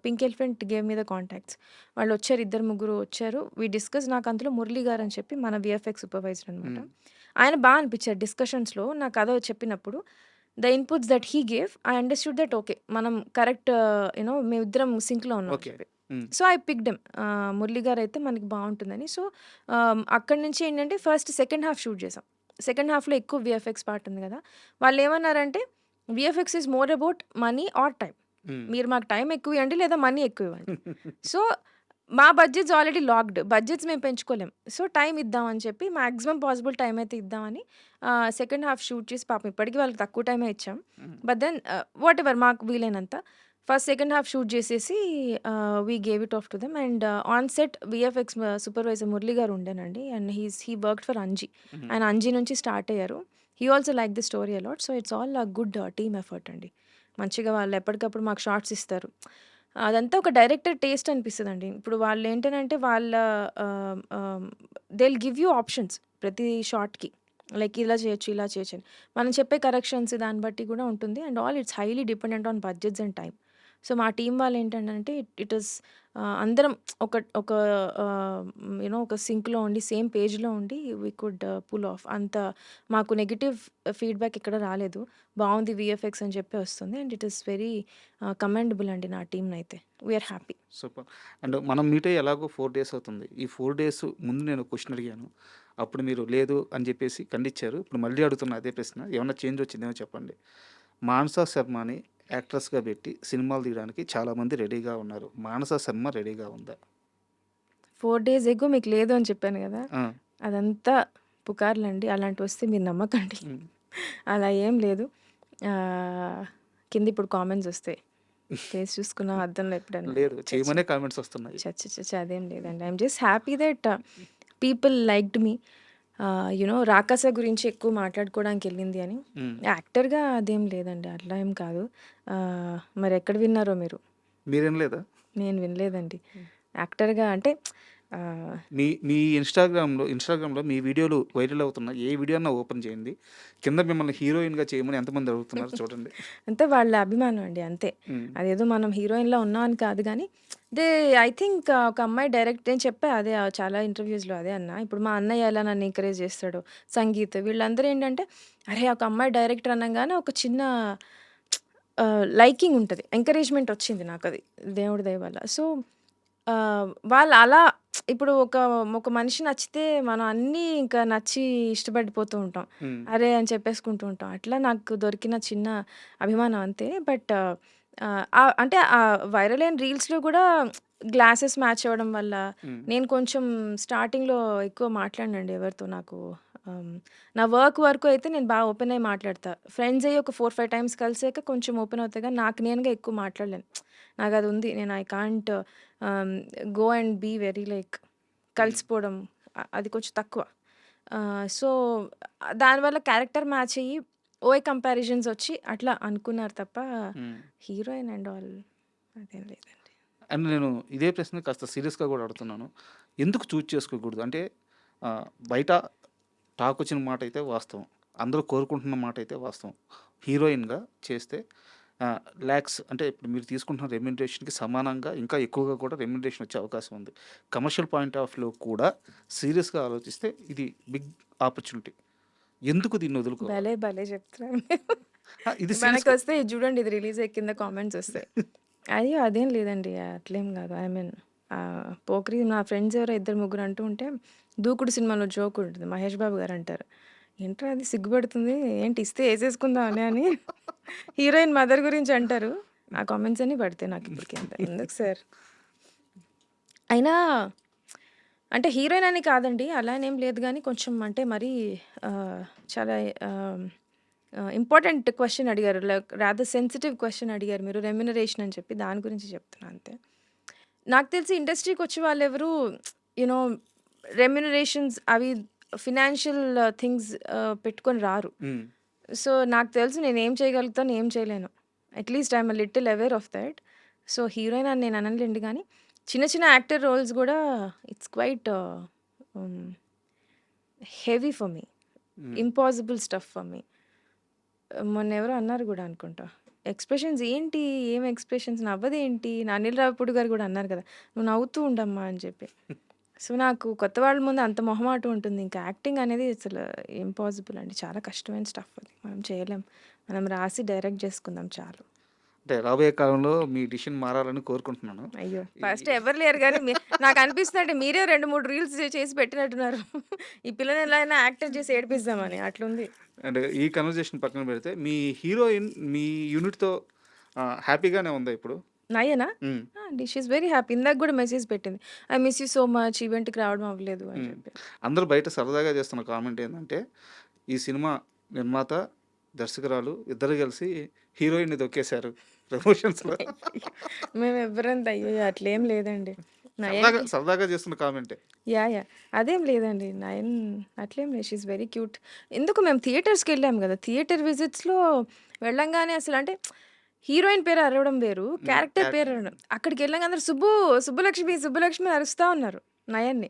pink elephant gave me the contacts. వాళ్ళొచ్చారు. ఇద్దరు, ముగ్గురు వచ్చారు. వి డిస్కస్ నాకు అందులో మురళి గారని చెప్పి మన వీఎఫ్ఎక్స్ సూపర్వైజర్ అనమాట. హ్మ్. ఆయన అనిపిచ్చారు డిస్కషన్స్‌లో నా కథ చెప్పినప్పుడు. The inputs that he gave I understood that okay. మనం కరెక్ట్ మేమిద్దరం సింక్‌లో ఉన్నాం అని ఓకే. చెప్పి. Hmm. So, I picked him. Murali గారైతే మనకి బావుంటుందని. సో, అక్కడి నుంచి ఏంటంటే ఫస్ట్ సెకండ్ హాఫ్ షూట్ చేసాం. సెకండ్ హాఫ్‌లో ఎక్కువ వీఎఫ్ఎక్స్ పార్ట్ ఉంది గదా! వాళ్ళేమన్నారంటే, "VFX is more about money or time. Hmm. మీరు మాకు టైం ఎక్కువ ఇవ్వండి లేదా మనీ ఎక్కువ ఇవ్వండి. సో, మా బడ్జెట్స్ ఆల్రెడీ లాక్డ్. బడ్జెట్స్ మేము పెంచుకోలేం. సో, టైం ఇద్దామని చెప్పి మాక్సిమం పాసిబుల్ టైం అయితే ఇద్దామని సెకండ్ హాఫ్ షూట్ చేసి పాపం ఇప్పటికి వాళ్ళకి తక్కువ టైమే ఇచ్చాం. హ్మ్. బట్ దెన్ వాటెవర్ మాకు వీలైనంత. ఫస్ట్ సెకండ్ హాఫ్ షూట్ చేసేసి we gave it off to them. And on set VFX supervisor Murali గారు ఉండేనండి. And he worked for Anji. Hmm. ఆయన అంజీ నుంచి స్టార్ట్ అయ్యారు. He also like the story a lot. So, it's all a good team effort అండి. మంచిగా వాళ్ళు ఎప్పటికప్పుడు మాకు షార్ట్స్ ఇస్తారు. అదంతా ఒక డైరెక్టర్ టేస్ట్ అనిపిస్తదండి. ఇప్పుడు వాళ్ళేంటనంటే వాళ్ళ they will give you options ప్రతి షాట్‌కి. లైక్ ఇలా చేయొచ్చు, ఇలా చేయొచ్చు అని. మనం చెప్పే కరెక్షన్స్ దాన్ని బట్టి కూడా ఉంటుంది. And all it's highly dependent on budgets and time. So, మా టీమ్ వాళ్ళేంటంటే ఇట్ ఈస్ అందరం ఒక ఒక ఒక సింక్‌లో ఉండి సేమ్ పేజ్‌లో ఉండి వి కుడ్ పుల్ ఆఫ్. అంత మాకు నెగెటివ్ ఫీడ్‌బ్యాక్ ఎక్కడ రాలేదు. బావుంది వీఎఫ్ఎక్స్ అని చెప్పి వస్తుంది. And it is very commendable అండి నా టీమ్‌నైతే. We are happy. Super. And మనం మీట్ అయ్యి ఎలాగో 4 డేస్ అవుతుంది. ఈ 4 డేస్ ముందు నేను క్వెషన్ అడిగాను. అప్పుడు మీరు లేదు అని చెప్పేసి ఖండించారు. ఇప్పుడు మళ్ళీ అడుగుతున్నా అదే ప్రశ్న. ఏమన్నా చేంజ్ వచ్చిందేమో చెప్పండి. మానస శర్మని యాక్ట్రెస్‌గా పెట్టి సినిమాలు తీయడానికి చాలామంది రెడీగా ఉన్నారు. మానస శర్మ రెడీగా ఉందా? 4 డేస్ ఎగో మీకు లేదు అని చెప్పాను గదా! ఆ! అదంతా పుకార్లండి. అలాంటివొస్తే మీరు నమ్మకండి. హ్మ్. అలా ఏం లేదు. ఆహ్, కింద ఇప్పుడు కామెంట్స్ ఒస్తాయి. ఫేస్ చూసుకున్నావా అద్దంలో ఎప్పుడన్నా? లేదు. ఛ! ఛ! చేయమనే కామెంట్స్ వస్తున్నాయి. ఛ! ఛ! ఛ! ఛ! అదేం లేదండి. I'm just happy that people liked me. Rakasa గురించి ఎక్కువ మాట్లాడుకోవడానికెళ్ళింది అని. హ్మ్. యాక్టర్‌గా అదేం లేదండి. అట్లా ఏం కాదు. మరెక్కడ విన్నారో మీరు? మీరేం లేదా? నేను వినలేదండి. యాక్టర్‌గా అంటే ఆహ్, మీ మీ ఇన్‌స్టాగ్రామ్‌లో మీ వీడియోలు వైరల్ అవుతున్నాయి. ఏ వీడియో అన్నా ఓపెన్ చేయండి. కింద మిమ్మల్ని హీరోయిన్‌గా చేయమని ఎంతమంది అడుగుతున్నారో చూడండి. అంతే వాళ్ళ అభిమానం అండి అంతే. హ్మ్. అదేదో మనం హీరోయిన్‌లా ఉన్నాం అని కాదు గానీ, దే ఐ థింక్ ఒక అమ్మాయి డైరెక్ట్ నేను చెప్పా అదే చాలా ఇంటర్వ్యూస్‌లో అదే అన్నా. ఇప్పుడు మా అన్నయ్య ఎలా నన్ను ఎంకరేజ్ చేస్తాడో, సంగీత్ వీళ్ళందరూ ఏంటంటే, అరే! ఒక అమ్మాయి డైరెక్టర్ అనంగానే ఒక చిన్న లైకింగ్ ఉంటది. ఎంకరేజ్‌మెంట్ వచ్చింది నాకది దేవుడి దయ వల్ల. సో, వాళ్ళు అలా ఇప్పుడు ఒక మనిషి నచ్చితే మనం అన్నీ ఇంకా నచ్చి ఇష్టపడిపోతూ ఉంటాం. హ్మ్. అరే! అని చెప్పేసుకుంటూ ఉంటాం. అట్లా నాకు దొరికిన చిన్న అభిమానం అంతే. బట్ అంటే వైరల్ అయిన రీల్స్‌లో గూడా గ్లాసెస్ మ్యాచ్ అవ్వడం వల్ల హ్మ్. నేను కొంచెం స్టార్టింగ్‌లో ఎక్కువ మాట్లాడనండి ఎవరితో నాకు. నా వరకు అయితే నేను బాగా ఓపెన్ అయ్యి మాట్లాడతా. ఫ్రెండ్స్ అయ్యి ఒక 4, 5 టైమ్స్ కలిసాక కొంచెం ఓపెన్ అవుతా గానీ నాకు నేనుగా ఎక్కువ మాట్లాడలేను. నాకది ఉంది. నేను I can't go and be very like hmm. కలిసిపోవడం అది కొంచెం తక్కువ. సో, దానివల్ల క్యారెక్టర్ మ్యాచ్ అయ్యి ఓవర్ కంపారిజన్స్ ఒచ్చి అట్లా అనుకున్నారు తప్ప హ్మ్. హీరోయిన్ అండ్ ఆల్ అదేం లేదండి. అండ్ నేను ఇదే ప్రశ్న కాస్త సీరియస్‌గా గూడా అడుగుతున్నాను. ఎందుకు చూజ్ చేసుకోకూడదు? అంటే బయట టాకొచ్చిన మాటైతే వాస్తవం. అందరూ కోరుకుంటున్న మాటైతే వాస్తవం. హీరోయిన్‌గా చేస్తే లాక్స్ అంటే ఇప్పుడు మీరు తీసుకుంటున్న రెమ్యునరేషన్‌కి సమానంగా ఇంకా ఎక్కువగా కూడా రెమ్యునరేషన్ వచ్చే అవకాశం ఉంది. కమర్షియల్ పాయింట్ ఆఫ్‌లో కూడా సీరియస్‌గా ఆలోచిస్తే ఇది బిగ్ ఆపర్చునిటీ. ఎందుకు దీన్ని వదులుకోవాలి? భలే! భలే! చెప్తున్నారు మీరు. ఇది సీరియస్‌గా మనకొస్తే ఇది చూడండి ఇది రిలీజ్ అయ్యే కింద కామెంట్స్ ఒస్తాయి. అయ్యో! అదేం లేదండి. అట్లేం గాదు. ఐ మీన్ పోకిరి నా ఫ్రెండ్స్ ఎవరో ఇద్దరు ముగ్గురు అంటూ ఉంటే 'దూకుడు' సినిమాలో జోక్ ఉంటది. మహేష్ బాబు గారు అంటారు. ఏంట్రా అది సిగ్గుపడుతుంది. ఏంటి ఇస్తే ఏసేసుకుందామనే అని హీరోయిన్ మదర్ గురించి అంటారు. ఆ కామెంట్స్ అన్నీ పడతాయి నాకిప్పటికి. ఎందుకు సార్? అయినా అంటే హీరోయిన్ అని కాదండి. అలా అని ఏం లేదు గానీ కొంచెం అంటే మరీ ఆహ్, చాలా ఇంపార్టెంట్ క్వెషన్ అడిగారు. లైక్ రాదర్ సెన్సిటివ్ క్వెషన్ అడిగారు మీరు రెమ్యునరేషన్ అని చెప్పి. దాని గురించి చెప్తున్నా అంతే. నాకు తెలిసి ఇండస్ట్రీకొచ్చే వాళ్ళెవరు యూ నో రెమ్యునరేషన్స్ అవి ఫినాన్షియల్ థింగ్స్ పెట్టుకొని రారు. హ్మ్. సో, నాకు తెలుసు నేనేం చేయగలుగుతాను, ఏం చేయలేను. At least I am a little aware of that. So, heroine అని నేను అననులెండి గానీ, చిన్న చిన్న యాక్టర్ రోల్స్ గూడా it's quite hmm, heavy for me. Hmm. Impossible stuff for me. మొన్నెవరో అన్నారు గూడా అనుకుంటా. ఎక్స్‌ప్రెషన్స్ ఏంటి? ఏం ఎక్స్‌ప్రెషన్స్ నవ్వదేంటి? అనిల్ రావిపూడి గారు గూడా అన్నారు గదా! "నువ్వు నవ్వుతూ ఉండమ్మా" అని చెప్పి. సో, నాకు కొత్త వాళ్ళ ముందు అంత మొహమాటం ఉంటుంది. ఇంకా యాక్టింగ్ అనేది అసలు ఇంపాసిబుల్ అండి. చాలా కష్టమైన స్టఫ్ అది. మనం చేయలేం. మనం రాసి డైరెక్ట్ జేసుకుందాం చాలు. అంటే రాబోయే కాలంలో మీ డిసిషన్ మారాలని కోరుకుంటున్నాను. అయ్యో! ఈ ఫస్ట్ ఎవరు లేరు గానీ నాకనిపిస్తుందంటే మీరే 2, 3 రీల్స్ చేసి పెట్టినట్టున్నారు. ఈ పిల్లని ఎలా అయినా యాక్టర్ చేసి ఏడిపిద్దామని అట్లుంది. అండ్ ఈ కన్వర్జేషన్ పక్కన పెడితే మీ హీరోయిన్ మీ యూనిట్‌తో హ్యాపీగానే ఉందా ఇప్పుడు? నయనా? హ్మ్. అండి. She is very happy. ఇందాక గూడా మెసేజ్ పెట్టింది. I miss you so much ఈవెంట్‌కి రావడం అవ్వలేదు అని హ్మ్. చెప్పి. అందరూ బయట సరదాగా చేస్తున్న కామెంట్ ఏందంటే, ఈ సినిమా నిర్మాత, దర్శకురాలు ఇద్దరు కలిసి హీరోయిన్‌ని తొక్కేశారు ప్రమోషన్స్‌లో. మేమెవ్వరంత అయ్యయ్యో! అట్లేం లేదండి. సరదాగా నయన్‌కి సరదాగా చేస్తున్న కామెంటే. యాహ్! అదేం లేదండి. నయన్ అట్లేం లేదు. She is very cute. ఎందుకు మేము థియేటర్స్‌కెళ్ళాం గదా! థియేటర్ విజిట్స్‌లో వెళ్ళంగానే అసలంటే హీరోయిన్ పేరు అరవడం వేరు. క్యారెక్టర్ పేరు క్యారెక్టర్. అరవడం. అక్కడికెళ్ళంగానే అందరూ సుబ్బులక్ష్మి, సుబ్బులక్ష్మి అని అరుస్తా ఉన్నారు నయన్ని.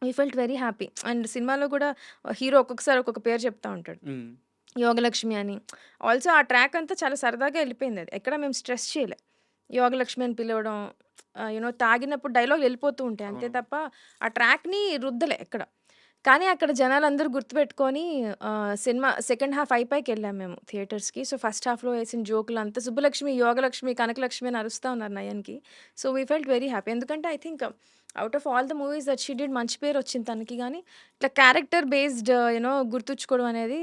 We felt very happy. And సినిమాలో గూడా హీరో ఒక్కొక్కసారి ఒక్కొక్క పేరు చెప్తా ఉంటాడు. హ్మ్. యోగలక్ష్మి అని. ఆల్సో ఆ ట్రాక్ అంతా చాలా సరదాగా ఎళ్ళిపోయిందది. ఎక్కడ మేము స్ట్రెస్ చేయలే. యోగలక్ష్మి అని పిలవడం తాగినప్పుడు డైలాగులు ఎళ్ళిపోతూ ఉంటాయి. అంతే అవును. తప్ప ఆ ట్రాక్‌ని రుద్దలే ఎక్కడ. కానీ అక్కడ జనాలందరూ గుర్తుపెట్టుకొని సినిమా సెకండ్ హాఫ్ అయిపోయాకెళ్ళాం మేము థియేటర్స్‌కి. సో, ఫస్ట్ హాఫ్‌లో ఏసిన జోకులంతా సుబ్బలక్ష్మి, యోగలక్ష్మి, కనకలక్ష్మి అని అరుస్తా ఉన్నారు నయన్‌కి. So, we felt very happy. ఎందుకంటే I think out of all the movies that she did మంచి పేరొచ్చింది తనకి గానీ, ఇట్లా క్యారెక్టర్ బేస్డ్ గుర్తుంచుకోవడం అనేది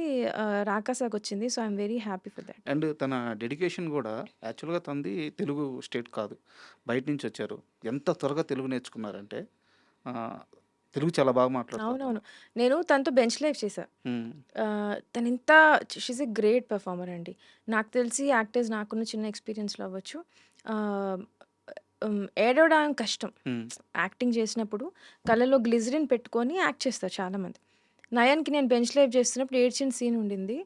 రాకాసాకొచ్చింది. So, I'm very happy for that. And తన డెడికేషన్ గూడా యాక్చువల్‌గా తనది తెలుగు స్టేట్ కాదు. బయట నుంచొచ్చారు. ఎంత త్వరగా తెలుగు నేర్చుకున్నారంటే ఆహ్, తెలుగు చాలా బాగా మాట్లాడతారు తను. అవునవును. నేను తనతో బెంచ్ లైఫ్ చేశా. హ్మ్. తనింత she is a great performer అండి. నాకు తెలిసి యాక్టర్స్ నాకున్న చిన్న ఎక్స్‌పీరియన్స్‌లో అవ్వచ్చు. ఆహ్, ఏడవడం కష్టం. హ్మ్. యాక్టింగ్ చేసినప్పుడు కళ్ళలో గ్లిజరిన్ పెట్టుకొని యాక్ట్ చేస్తారు చాలామంది. నయన్‌కి నేను బెంచ్ లైఫ్ చేస్తున్నప్పుడు ఏడ్చిన సీన్ ఉండింది.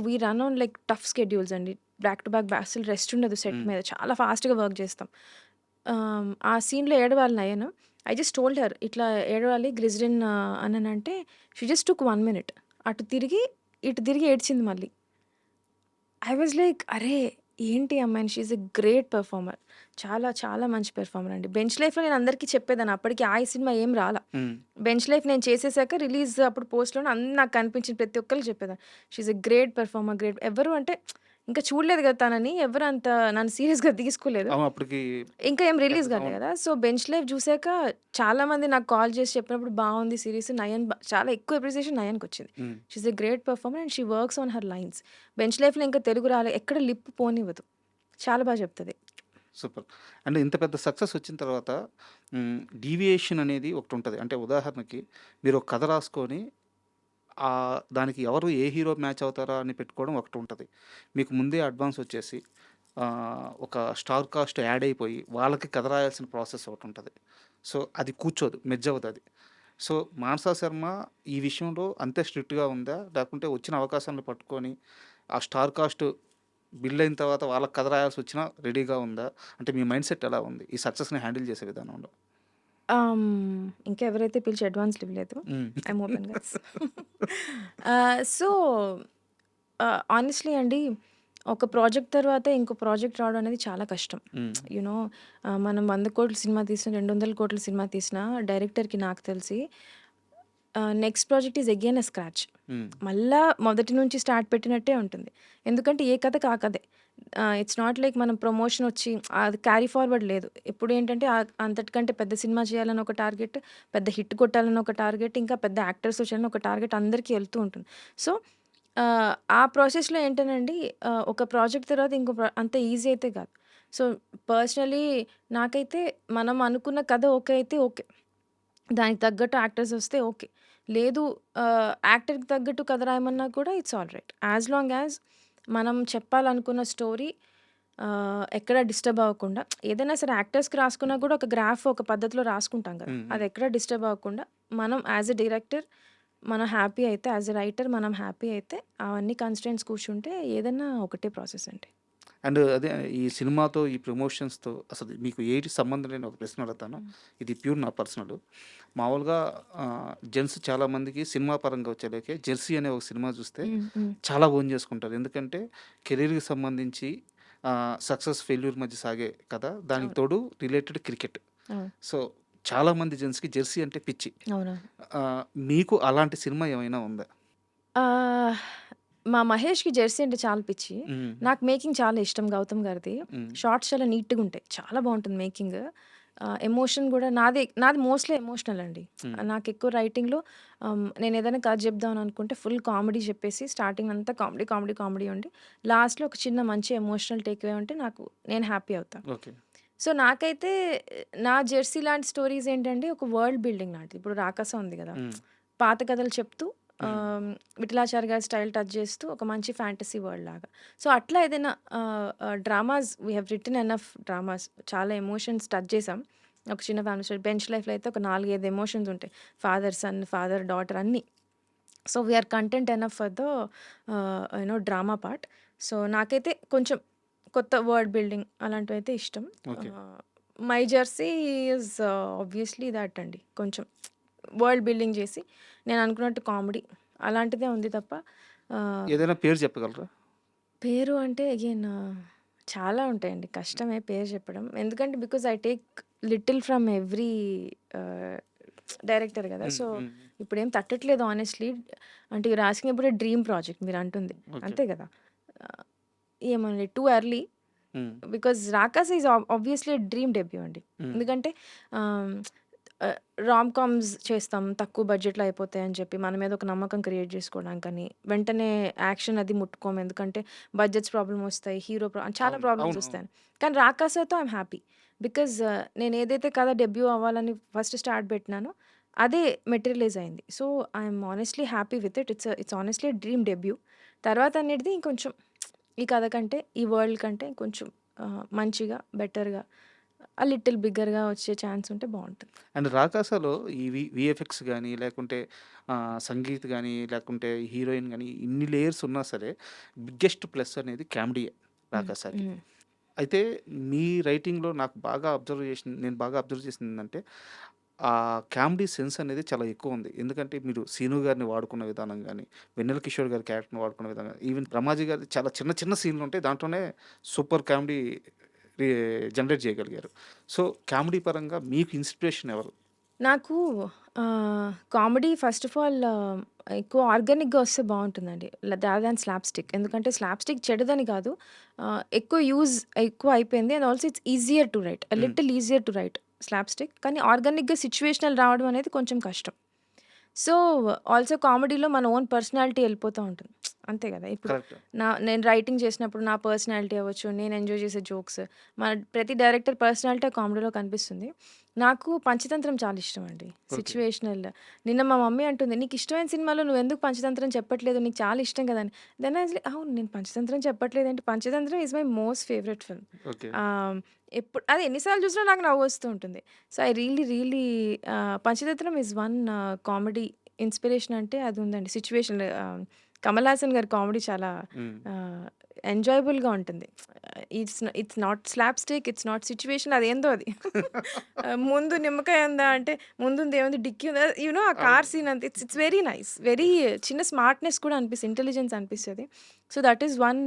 We run on like tough schedules అండి. బ్యాక్ టు బ్యాక్ అసలు రెస్ట్ ఉండదు సెట్ హ్మ్. మీద. చాలా ఫాస్ట్‌గా వర్క్ చేస్తాం. ఆ సీన్‌లో ఏడవాలి Nayana. I just told her ఇట్లా ఏడవాలి గ్లిజరిన్ అననంటే షీ జస్ట్ టుక్ 1 మినిట్. అటు తిరిగి, ఇటు తిరిగి ఏడ్చింది మళ్ళీ. ఐ వాస్ లైక్ అరే! ఏంటి ఈ అమ్మాయిని she is a great performer. చాలా చాలా మంచి పెర్ఫార్మర్ అండి. బెంచ్ లైఫ్‌లో నేను అందరికీ చెప్పేదాన్ని. అప్పటికి ఆ సినిమా ఏం రాలా. హ్మ్. బెంచ్ లైఫ్ నేను చేసేసాక రిలీజ్ అప్పుడు పోస్ట్‌లోనే నాకు కనిపించిన ప్రతి ఒక్కళ్ళకి చెప్పేదాన్ని. She is a great performer great ఎవరు అంటే ఇంకా చూడలేదు కదా తనని. ఎవరు అంత నన్ను సీరియస్‌గా తీసుకోలేదు. అవును. అప్పటికి ఇంకా ఏం రిలీజ్ కాలే అవును. కదా! సో, బెంచ్ లైఫ్ చూసాక చాలామంది నాకు కాల్ చేసి చెప్పినప్పుడు బావుంది సీరీస్. చాలా ఎక్కువ అప్రిసియేషన్ నయన్‌కొచ్చింది. హ్మ్. She is a great performer and she works on her lines. Bench లైఫ్‌లో ఇంకా తెలుగు రాలే ఎక్కడ లిప్ పోనివ్వదు. చాలా చెప్తది. సూపర్. అంటే ఇంత పెద్ద సక్సెస్ వచ్చిన తర్వాత డీవియేషన్ అనేది ఒకటుంటది. అంటే ఉదాహరణకి మీరు ఒక కథ రాసుకొని దానికి ఎవరు ఏ హీరో మ్యాచ్ అవుతారా అని పెట్టుకోవడం ఒకటుంటది. మీకు ముందే అడ్వాన్స్ వచ్చేసి ఒక స్టార్ కాస్ట్ యాడ్ అయిపోయి వాళ్ళకి కథ రాయాల్సిన ప్రాసెస్ ఒకటుంటది. సో, అది కూర్చోదు. మెర్జ్ అవ్వదది. సో, మానసా శర్మ ఈ విషయంలో అంతే స్ట్రిక్ట్‌గా ఉందా? లేకుంటే వచ్చిన అవకాశాలను పట్టుకొని ఆ స్టార్ కాస్ట్ బిల్డ్ అయిన తర్వాత వాళ్ళకి కథ రాయాల్సొచ్చినా రెడీగా ఉందా? అంటే మీ మైండ్ సెట్ ఎలా ఉంది? ఈ సక్సెస్‌ని హ్యాండిల్ చేసే విధానంలో? ఇంకా ఎవరైతే పిలిచి అడ్వాన్స్‌లు ఇవ్వలేదు. హ్మ్. I'm open guys. So, honestly అండి ఒక ప్రాజెక్ట్ తర్వాత ఇంకో ప్రాజెక్ట్ రావడం అనేది చాలా కష్టం. హ్మ్. యూ నో మనం 100,00,00,000 సినిమా తీసినా, 200,00,00,000 సినిమా తీసినా డైరెక్టర్‌కి నాకు తెలిసి next project is again a scratch. హ్మ్. మళ్ళా మొదటి నుంచి స్టార్ట్ పెట్టినట్టే ఉంటుంది. ఎందుకంటే ఏ కథకి ఆ కథే. ఇట్స్ నాట్ లైక్ మనం ప్రమోషన్ వచ్చి అది క్యారీ ఫార్వర్డ్ లేదు. ఎప్పుడేంటంటే అంతటికంటే పెద్ద సినిమా చేయాలని ఒక టార్గెట్, పెద్ద హిట్ కొట్టాలని ఒక టార్గెట్, ఇంకా పెద్ద యాక్టర్స్ వచ్చాలని ఒక టార్గెట్ అందరికీ వెళ్తూ ఉంటుంది. సో, ఆ ప్రాసెస్‌లో ఏంటనండి ఒక ప్రాజెక్ట్ తర్వాత ఇంకో అంత ఈజీ అయితే కాదు. సో, పర్సనలీ నాకైతే మనం అనుకున్న కథ ఓకే అయితే ఓకే. దానికి తగ్గట్టు యాక్టర్స్ వస్తే ఓకే. లేదు యాక్టర్‌కి తగ్గట్టు కథ రాయమన్నా కూడా it's alright. As long as మనం చెప్పాలనుకున్న స్టోరీ ఎక్కడ డిస్టర్బ్ అవ్వకుండా ఏదైనా సరే యాక్టర్స్‌కి రాసుకున్నా కూడా ఒక గ్రాఫ్ ఒక పద్ధతిలో రాసుకుంటాం కదా! హ్మ్. హ్మ్. అది ఎక్కడ డిస్టర్బ్ అవ్వకుండా మనం యాస్ ఎ డైరెక్టర్ మనం హ్యాపీ అయితే, యాస్ ఎ రైటర్ మనం హ్యాపీ అయితే అవన్నీ కన్‌స్ట్రెయింట్స్ కూర్చుంటే ఏదన్నా ఒకటే ప్రాసెస్ అండి. అండ్ అదే ఈ సినిమాతో, ఈ ప్రమోషన్స్‌తో అసలు మీకు ఏటి సంబంధం లేని ఒక ప్రశ్న అడుగుతాను. హ్మ్. ఇది ప్యూర్ నా పర్సనలు. మామూలుగా జెంట్స్ చాలామందికి సినిమా పరంగా వచ్చేలేకే 'జెర్సీ' అనే ఒక సినిమా చూస్తే హ్మ్. హ్మ్. చాలా ఓన్ చేసుకుంటారు. ఎందుకంటే కెరీర్‌కి సంబంధించి సక్సెస్, ఫెయిల్యూర్ మధ్య సాగే కథ. దానికి అవును. తోడు రిలేటెడ్ క్రికెట్. అవును. సో, చాలామంది జెంట్స్‌కి 'జెర్సీ' అంటే పిచ్చి. అవునవును. మీకు అలాంటి సినిమా ఏమైనా ఉందా? ఆహ్, మా మహేష్‌కి 'జెర్సీ' అంటే చాలా పిచ్చి. హ్మ్. నాకు మేకింగ్ చాలా ఇష్టం 'గౌతమ్' గారిది. హ్మ్. షార్ట్స్ చాలా నీట్‌గుంటాయి. చాలా బావుంటుంది మేకింగ్. ఎమోషన్ గూడా నాది మోస్ట్‌లీ ఎమోషనల్ అండి. నాకెక్కువ రైటింగ్‌లో నేనేదైనా కథ చెప్దాం అనుకుంటే ఫుల్ కామెడీ చెప్పేసి స్టార్టింగ్ అంతా కామెడీ, కామెడీ, కామెడీ ఉండి లాస్ట్‌లో ఒక చిన్న మంచి ఎమోషనల్ టేక్ అవే ఉంటే నేను హ్యాపీ అవుతా. ఓకే. సో, నాకైతే నా 'జెర్సీ' లాంటి స్టోరీస్ ఏంటంటే ఒక వరల్డ్ బిల్డింగ్ లాంటిది. ఇప్పుడు 'రాకస' ఉంది గదా! హ్మ్. పాత కథలు చెప్తూ హ్మ్. విఠలాచారి గారి స్టైల్ టచ్ చేస్తూ ఒక మంచి ఫ్యాంటసీ వరల్డ్ లాగా. సో, అట్లా ఏదైనా dramas we have written enough dramas చాలా ఎమోషన్స్ టచ్ చేసాం. ఒక చిన్న ఫ్యామిలీ స్టోరీ. 'బెంచ్ లైఫ్‌లో' అయితే ఒక 4, 5 ఎమోషన్స్ ఉంటాయి. ఫాదర్, సన్, ఫాదర్, డాటర్ అన్నీ. So, we're content enough for the drama part. So, నాకైతే కొంచెం కొత్త వర్డ్ బిల్డింగ్ అలాంటివైతే ఇష్టం. Okay. 'My Jersey' is obviously that అండి. కొంచెం వరల్డ్ బిల్డింగ్ చేసి నేను అనుకున్నట్టు కామెడీ అలాంటిదే ఉంది తప్ప ఏదైనా పేరు చెప్పగలరా? పేరు అంటే అగైన్ చాలా ఉంటాయండి. కష్టమే పేరు చెప్పడం. ఎందుకంటే because I take little from every director గదా! హ్మ్. So, hmm. ఇప్పుడేం తట్టట్లేదు హానెస్ట్‌లీ. అంటే you're asking about a dream project మీరంటుంది. ఓకే. అంతే గదా! ఆహ్, ఏమోనండి too early hmm. Because 'Rakaas' is obviously dream debut అండి. హ్మ్. ఎందుకంటే ఆహ్, రామ్ కామ్స్ చేస్తాం. తక్కువ బడ్జెట్‌లో అయిపోతాయని చెప్పి మన మీద ఒక నమ్మకం క్రియేట్ చేసుకోవడానికని, వెంటనే యాక్షన్ అది ముట్టుకోము. ఎందుకంటే బడ్జెట్స్ ప్రాబ్లమ్ వస్తాయి. చాలా అవును. ప్రాబ్లమ్స్ అవును. అవును. వస్తాయని. కానీ 'రాకాస'తో ఐయామ్ హ్యాపీ. బికాజ్ నేను ఏదైతే కథ డెబ్యూ అవ్వాలని ఫస్ట్ స్టార్ట్ పెట్టినానో అదే మెటీరియలైజ్ అయింది. So, I'm honestly happy with it. It's honestly dream debut. తర్వాత అనేది ఇంకొంచెం ఈ కథ కంటే, ఈ వరల్డ్ కంటే కొంచెం మంచిగా, బెటర్‌గా, లిటిల్ బిగ్గర్‌గా వచ్చే ఛాన్స్ ఉంటే బావుంటది. అండ్ 'రాకాస'లో ఈ వీఎఫ్ఎక్స్ గాని, లేకుంటే సంగీత్ గాని, లేకుంటే హీరోయిన్ గాని ఇన్ని లేయర్స్ ఉన్నా సరే బిగ్గెస్ట్ ప్లస్ అనేది కామెడీయే హ్మ్. 'రాకాసా'కి. హ్మ్. అయితే మీ రైటింగ్‌లో నేను బాగా అబ్జర్వ్ చేసిందేంటంటే, కామెడీ సెన్స్ అనేది చాలా ఎక్కువుంది. ఎందుకంటే మీరు 'సీను' గారిని వాడుకున్న విధానం గాని, 'వెన్నెల కిషోర్' గారి క్యారెక్టర్‌ని వాడుకున్న విధానం గాని, ఈవెన్ 'రమాజీ' గారిది చాలా చిన్న చిన్న సీన్‌లుంటాయి. దాంట్లోనే సూపర్ కామెడీ రి జనరేట్ చేయగలిగారు. సో, కామెడీ పరంగా మీకు ఇన్‌స్పిరేషన్ ఎవరు? నాకు కామెడీ ఫస్ట్ ఆఫ్ ఆల్ ఎక్కువ ఆర్గానిక్‌గా వస్తే బావుంటుందండి. దార్ దాన్ స్లాప్ స్టిక్. ఎందుకంటే స్లాప్ స్టిక్ చెడుదని కాదు. ఎక్కువ అయిపోయింది. And also it's easier to write. Hmm. Little easier to write slapstick. కానీ ఆర్గానిక్‌గా సిట్యుయేషనల్ రావడం అనేది కొంచెం కష్టం. సో, ఆల్సో కామెడీలో మన ఓన్ పర్సనాలిటీ ఎళ్ళిపోతా ఉంటుంది. అంతే గదా! ఇప్పుడు కరెక్ట్. నేను రైటింగ్ చేసినప్పుడు నా పర్సనాలిటీ అవ్వచ్చు, నేను ఎంజాయ్ చేసే జోక్స్, ప్రతి డైరెక్టర్ పర్సనాలిటీ ఆ కామెడీలో కనిపిస్తుంది. నాకు పంచతంత్రం చాలా ఇష్టమండి. ఓకే. సిట్యుయేషనల్. నిన్న మా మమ్మీ అంటుంది, "నీకిష్టమైన సినిమాలో నువ్వెందుకు పంచతంత్రం చెప్పట్లేదు? నీకు చాలా ఇష్టం కదా!" అని. దెన్ ఐ వాస్ లైక్, అవును నేను పంచతంత్రం చెప్పట్లేదేంటి? Panchatantram is my most favourite film. Okay. Ah, అది ఎన్ని సార్లు చూసినా నాకు నవ్వొస్తూ ఉంటుంది. So, I really Panchatantram is one comedy inspiration అంటే అది ఉందండి. కమల్ హాసన్ గారి కామెడీ చాలా హ్మ్. ఆహ్, ఎంజాయబుల్‌గా ఉంటుంది. It's not slapstick, it's not situation అదేందో అది. ముందు నిమ్మకాయ ఉందా అంటే ముందుందేముంది డిక్కీ ఉందా ఆ అవును. కార్ సీన్ అంతా it's it's very nice. Very చిన్న స్మార్ట్‌నెస్ కూడా అనిపిస్తది. ఇంటెలిజెన్స్ అనిపిస్తది. So, that is one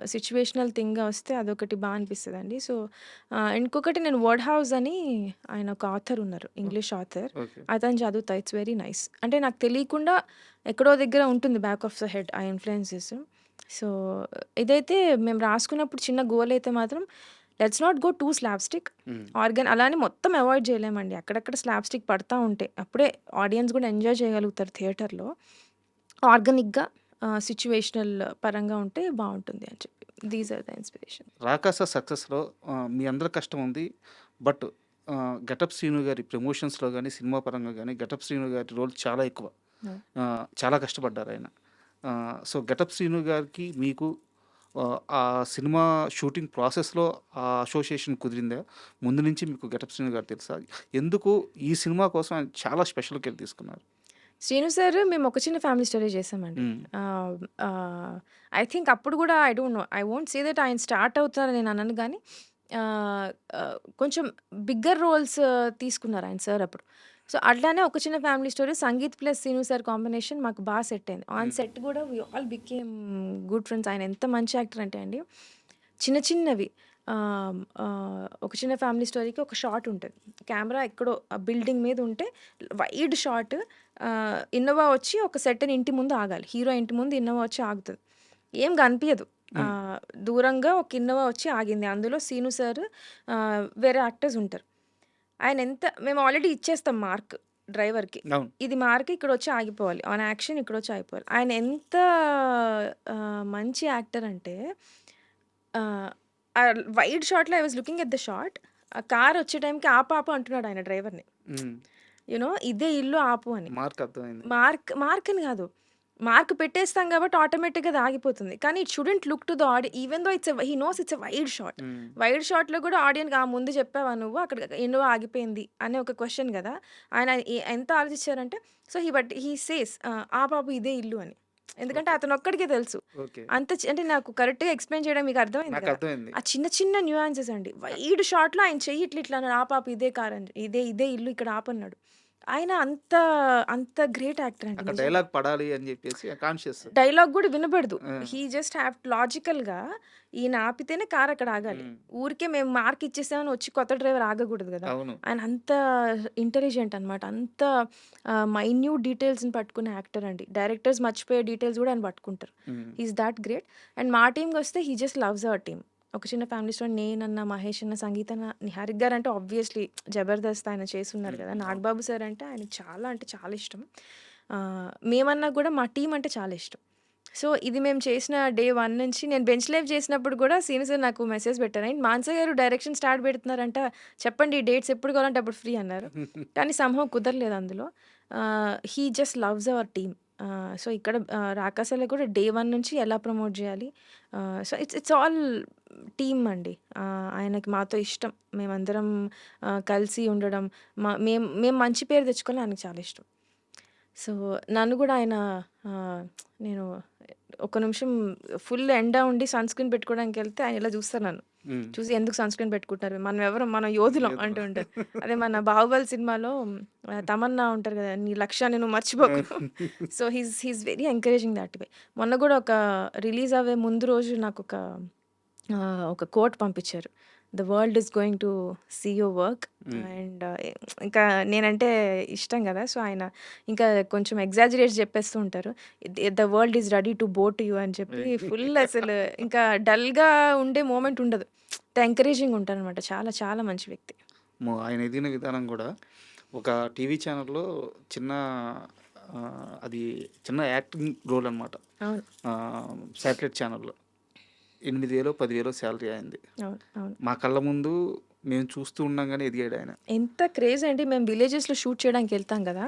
situational థింగ్‌గా వస్తే అదొకటి అనిపిస్తదండి. సో, ఇంకొకటి నేను 'వర్డ్ హౌస్' అని ఆయన ఒక ఆథర్ ఉన్నారు. ఓకే. English author. ఓకే. అతను చదువుతా. It's very nice. అంటే నాకు తెలియకుండా ఎక్కడో దగ్గర ఉంటుంది బ్యాక్ ఆఫ్ ద హెడ్ ఆ ఇన్‌ఫ్లుయెన్సెస్. సో, ఇదైతే మేము రాసుకున్నప్పుడు చిన్న గోల్ అయితే మాత్రం let's not go to slapstick. Hmm. అలా అని మొత్తం అవాయిడ్ చేయలేమండి. అక్కడక్కడ స్లాప్‌స్టిక్ పడతా ఉంటాయి. అప్పుడే ఆడియన్స్ కూడా ఎంజాయ్ చేయగలుగుతారు థియేటర్‌లో. ఆర్గానిక్‌గా సిట్యుయేషనల్ పరంగా ఉంటే బావుంటుంది అని చెప్పి. These are the inspiration. 'Rakasa' సక్సెస్‌లో మీ అందరి కష్టం ఉంది. బట్ 'గెటప్ శ్రీను' గారి ప్రమోషన్స్‌లో గాని, సినిమా పరంగా గాని 'గెటప్ శ్రీను' గారి రోల్ చాలా ఎక్కువ. అవును. చాలా కష్టపడ్డారాయన. సో, 'గెటప్ శ్రీను' గారికి మీకు ఆ సినిమా షూటింగ్ ప్రాసెస్‌లో ఆ అసోసియేషన్ కుదిరిందా? ముందు నుంచి మీకు 'గెటప్ శ్రీను' గారు తెలుసా? ఎందుకు ఈ సినిమా కోసం ఆయన చాలా స్పెషల్ కేర్ తీసుకున్నారు? శ్రీను సార్ మేము ఒక చిన్న ఫ్యామిలీ స్టోరీ చేసామండి. హ్మ్. ఆహ్, ఆహ్, ఐ థింక్ అప్పుడు గూడా I don't know. I won't say that ఆయన స్టార్ట్ అవుతారని నేను అనను గానీ కొంచెం బిగ్గర్ రోల్స్ తీసుకున్నారు ఆయన సార్ అప్పుడు. సో, అట్లానే ఒక చిన్న family story Sangeet plus Srinu sir combination మాకు సెట్ అయింది. On hmm. సెట్ గూడా we all became good friends. ఆయన ఎంత మంచి యాక్టర్ అంటే అండి చిన్నవి ఒక చిన్న ఫ్యామిలీ స్టోరీకి ఒక షాట్ ఉంటది. కెమెరా ఎక్కడో బిల్డింగ్ మీద ఉంటే వైడ్ షాట్ ఇన్నోవా వచ్చి ఒక సెర్టైన్ ఇంటి ముందు ఆగాలి. హీరో ఇంటి ముందు ఇన్నోవా వచ్చి ఆగుతది. ఏం కనిపియదు. హ్మ్. దూరంగా ఒక ఇన్నోవా వచ్చి ఆగింది. అందులో సీను సార్ వేరే యాక్టర్స్ ఉంటారు. ఆయన ఎంత మేము ఆల్రెడీ ఇచ్చేస్తాం మార్క్ డ్రైవర్‌కి. అవును. ఇది మార్క్ ఇక్కడొచ్చి ఆగిపోవాలి. ఆన్ యాక్షన్ ఇక్కడొచ్చి ఆగిపోవాలి. ఆయన ఎంత మంచి యాక్టర్ అంటే ఆహ్, వైడ్ షాట్‌లో I was looking at the shot. ఆ కార్ వచ్చే టైంకి ఆపు ఆపు అంటున్నాడు ఆయన డ్రైవర్‌ని. హ్మ్. ఇదే ఇల్లు ఆపు అని. మార్క్ అర్థమైంది. మార్క్ అని గాదు. మార్క్ పెట్టేస్తాం గాబట్టి ఆటోమేటిక్‌గా అది ఆగిపోతుంది. కానీ it shouldn't look to the even though he nose it's a wide shot. హ్మ్. వైడ్ షాట్‌లో గూడా ఆడియన్‌కి ముందు చెప్పావా నువ్వు? అక్కడ ఎందులో ఆగిపోయింది అనే ఒక క్వెషన్ గదా! ఆయన ఎంత ఆలోచించారంటే హి సేస్ ఆపాపు ఇదే ఇల్లు అని. ఎందుకంటే ఓకే. అతనొక్కడికే తెలుసు. ఓకే. అంటే నాకు కరెక్ట్‌గా ఎక్స్‌ప్లెయిన్ చేయడం మీకు అర్థమైంది నాకు కదా! అర్థమైంది. ఆ చిన్న చిన్న న్యూయాన్సెస్ అండి. వైడ్ షాట్‌లో ఆయన చెయ్యి ఇట్లా అన్నాడు. ఆపాపు ఇదే కార్ అని. ఇదే ఇల్లు ఇక్కడ ఆపన్నాడు. ఆయన అంత గ్రేట్ యాక్టర్ అండి అక్కడ నిజంగా. డైలాగ్ పడాలి అని జెప్పేసి కాన్షియస్. డైలాగ్ గూడా వినబడదు. ఆ! హి జస్ట్ హావ్ లాజికల్‌గా ఈయన ఆపితేనే కార్ అక్కడ ఆగాలి. హ్మ్. ఊరికే మేము మార్క్ ఇచ్చేసామని వచ్చి కొత్త డ్రైవర్ ఆగకూడదు గదా! అవును. ఆయన అంత ఇంటెలిజెంట్ అనమాట. అంత మైన్యూట్ డీటెయిల్స్‌ని పట్టుకునే యాక్టర్ అండి. డైరెక్టర్స్ మర్చిపోయే డీటెయిల్స్ గూడా ఆయన పట్టుకుంటారు. Hmm. He is thought great. And మా టీమ్‌కొస్తే he just loves our team. ఒక చిన్న ఫ్యామిలీ స్టోరీ నేనన్నా, మహేష్ అన్న, సంగీత అన్న, నిహారిక గారంటే ఆబ్వియస్‌లీ 'జబర్దస్త్' ఆయన చేసున్నారు హ్మ్. కదా! అవును. నాగబాబు సార్ అంటే ఆయనకి చాలా అంటే చాలా ఇష్టం. మేమన్నా గూడా మా టీమ్ అంటే చాలా ఇష్టం. సో, ఇది మేము చేసిన డే 1 నుంచి నేను బెంచ్ లైవ్ చేసినప్పుడు గూడా సీను సార్ నాకు మెసేజ్ పెట్టారు. "ఏంటి మానస గారు డైరెక్షన్ స్టార్ట్ పెడుతున్నారంట. చెప్పండి డేట్స్ ఎప్పుడు కావాలంటే అప్పుడు ఫ్రీ" అన్నారు. కానీ సమ్‌హౌ కుదరలేదు అందులో. హి just loves our team. So, ఇక్కడ 'రాకాస'లో కూడా డే 1 నుంచి ఎలా ప్రమోట్ జేయాలి. So, it's it's all team అండి. ఆయనకి మాతో ఇష్టం. మేమందరం కలిసి ఉండడం, మేము మంచి పేరు తెచ్చుకోవాలని ఆయనకి చాలా ఇష్టం. సో, నన్ను గూడా ఆయన ఆహ్, నేను ఒక నిమిషం ఫుల్ ఎండ ఉండి సన్ స్క్రీన్ పెట్టుకోవడానికెళ్తే ఆయన ఇలా చూస్తారు నన్ను. హ్మ్. చూసి ఎందుకు సన్ స్క్రీన్ పెట్టుకుంటారు? మనం యోధులం ఏదో అంటూ ఉంటారు. అదే మన 'బాహుబలి' సినిమాలో తమన్నా ఉంటారు గదా! నీ లక్ష్యాన్ని నువ్వు మర్చిపోకు. So, he's very encouraging that way. మొన్న గూడా ఒక రిలీజ్ అవ్వే ముందు రోజు నాకొక ఒక కోట్ పంపించారు. The world is going to see your work hmm. And ఇంకా నేనంటే ఇష్టం గదా! సో, ఆయన ఇంకా కొంచెం ఎగ్జాజరేట్ చెప్పేస్తూ ఉంటారు. The world is ready to బో టు యూ అని చెప్పి ఫుల్ అసలు ఇంకా డల్‌గా ఉండే మూమెంట్ ఉండదు. ఎంకరేజింగ్ ఉంటారనమాట. చాలా చాలా మంచి వ్యక్తి. ఆయన ఎదిగిన విధానం గూడా ఒక టీవీ ఛానెల్‌లో చిన్న అది చిన్న యాక్టింగ్ రోల్ అనమాట. అవును. శాటిలైట్ ఛానెల్‌లో 8,000 10,000 సాలరీ ఆయనది. అవును. అవును. మా కళ్ళ ముందు మేము చూస్తూ ఉండంగానే ఎదిగాడాయన. ఎంత క్రేజ్ అండి. మేము విలేజెస్‌లో షూట్ చేయడానికెళ్తాం గదా!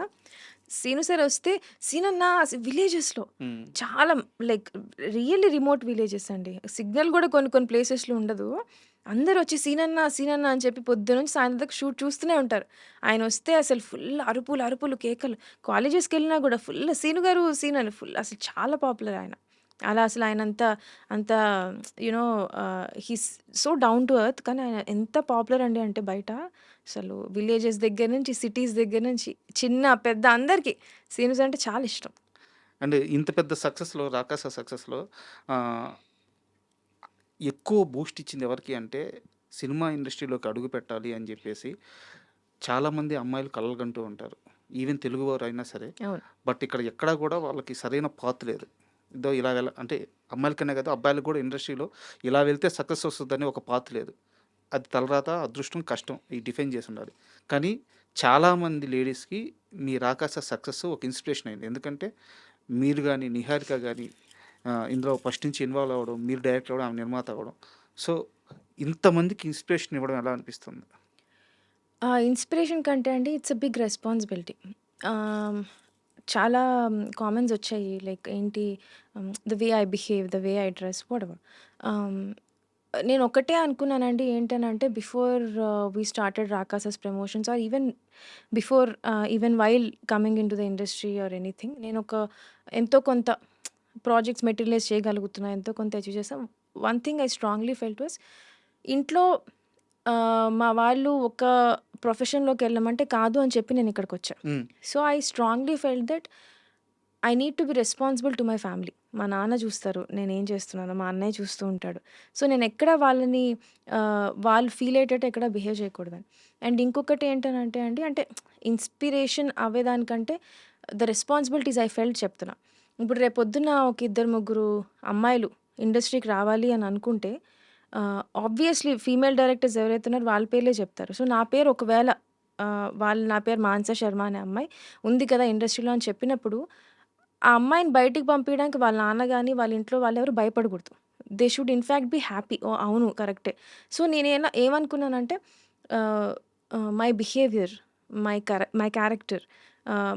సీను సార్ వస్తే, "సీనన్నా విలేజెస్‌లో హ్మ్. చాలా లైక్ రియల్లీ రిమోట్ విలేజెస్ అండి. సిగ్నల్ గూడా కొన్ని కొన్ని ప్లేసెస్‌లో ఉండదు. అందరొచ్చి సీనన్నా, సీనన్నా అని చెప్పి పొద్దున్నుంచి సాయంత్రం దాకా షూట్ చూస్తూనే ఉంటారు. ఆయనొస్తే అసలు ఫుల్ అరుపులు, అరుపులు, కేకలు. కాలేజెస్‌కెళ్ళినా గూడా ఫుల్ సీను గారు, సీను అని ఫుల్ అసలు చాలా పాపులర్ ఆయన. అలా అసలు ఆయనంత అంత you know he's so down to earth. కానీ ఆయన ఎంత పాపులర్ అండి అంటే బయట అసలు విలేజెస్ దగ్గర నుంచి, సిటీస్ దగ్గర నుంచి, చిన్న, పెద్ద అందరికి సీనుస్ అంటే చాలా ఇష్టం. అండ్ ఇంత పెద్ద సక్సెస్‌లో 'రాకాస' సక్సెస్‌లో ఆహ్, ఎక్కువ బూస్ట్ ఇచ్చింది ఎవరికి అంటే సినిమా ఇండస్ట్రీలోకి అడుగుపెట్టాలి అని జెప్పేసి చాలామంది అమ్మాయిలు కలలుగంటూ ఉంటారు. ఈవెన్ తెలుగువారైనా సరే. అవును. బట్ ఇక్కడ ఎక్కడా గూడా వాళ్ళకి సరైన పాత్ లేదు. ఇదో ఇలా అంటే అమ్మాయిలకనే కాదు అబ్బాయిలకు గూడా ఇండస్ట్రీలో ఇలా వెళ్తే సక్సెస్ వస్తదని ఒక పాత్ లేదు. అది తలరాత, అదృష్టం, కష్టం ఈ డిఫైన్ చేసుండాలి. కానీ చాలామంది లేడీస్‌కి మీ 'రాకాస' సక్సెస్ ఒక ఇన్‌స్పిరేషన్ అయింది. ఎందుకంటే మీరు గాని, నిహారిక గాని ఇందులో ఫస్ట్ నుంచి ఇన్వాల్వ్ అవ్వడం, మీరు డైరెక్టర్ అవ్వడం, ఆమె నిర్మాత అవ్వడం. సో, ఇంతమందికి ఇన్‌స్పిరేషన్ ఇవ్వడం ఎలా అనిపిస్తుంది? ఇన్‌స్పిరేషన్ కంటే అండి ఇట్స్ ఎ బిగ్ రెస్పాన్సిబిలిటీ. ఆహ్, చాలా కామెంట్స్ వచ్చాయి. లైక్ ఏంటి the way I behave, the way I dress whatever. Ah, నేను ఒకటే అనుకున్నానండి. ఏంటనంటే before we started 'Rakasa's' promotions or before even while coming into the industry or anything నేనొక ఎంతో కొంత ప్రాజెక్ట్స్ మెటీరియలైజ్ చేయగలుగుతున్నా. ఎంతో కొంత అచీవ్ చేసాం. One thing I strongly felt was ఇంట్లో మా వాళ్ళు ఒక ప్రొఫెషన్‌లోకెళ్ళమంటే కాదు అని చెప్పి నేనిక్కడికొచ్చా. హ్మ్. So, I strongly felt that I need to be responsible to my family. మా నాన్న చూస్తారు నేనేం చేస్తున్నానో, మా అన్నయ్య చూస్తూ ఉంటాడు. సో, నేనెక్కడ వాళ్ళని వాళ్ళు ఫీల్ అయ్యేటట్టు ఎక్కడ బిహేవ్ చేయకూడదని. అండ్ ఇంకొకటి ఏంటనంటే అండి అంటే ఇన్‌స్పిరేషన్ అవ్వేదానికంటే ద రెస్పాన్సిబిలిటీస్ ఐ ఫెల్ట్ చెప్తున్నా. ఇప్పుడు రేపొద్దున ఒక ఇద్దరు, ముగ్గురు అమ్మాయిలు ఇండస్ట్రీకి రావాలి అని అనుకుంటే ఆబ్వియస్‌లీ ఫీమేల్ డైరెక్టర్స్ ఎవరైతే ఉన్నారో వాళ్ళ పేర్లే చెప్తారు. సో, నా పేరు ఒకవేళ నా పేరు మానస శర్మ అనే అమ్మాయి ఉంది కదా ఇండస్ట్రీలో అని చెప్పినప్పుడు, ఆ అమ్మాయిని బయటికి పంపియడానికి వాళ్ళ నాన్న గాని, వాళ్ళ ఇంట్లో వాళ్ళెవరు భయపడకూడదు. They should in fact be happy. Oh! అవును కరెక్టే. సో, ఏమనుకున్నానంటే my behaviour, my character,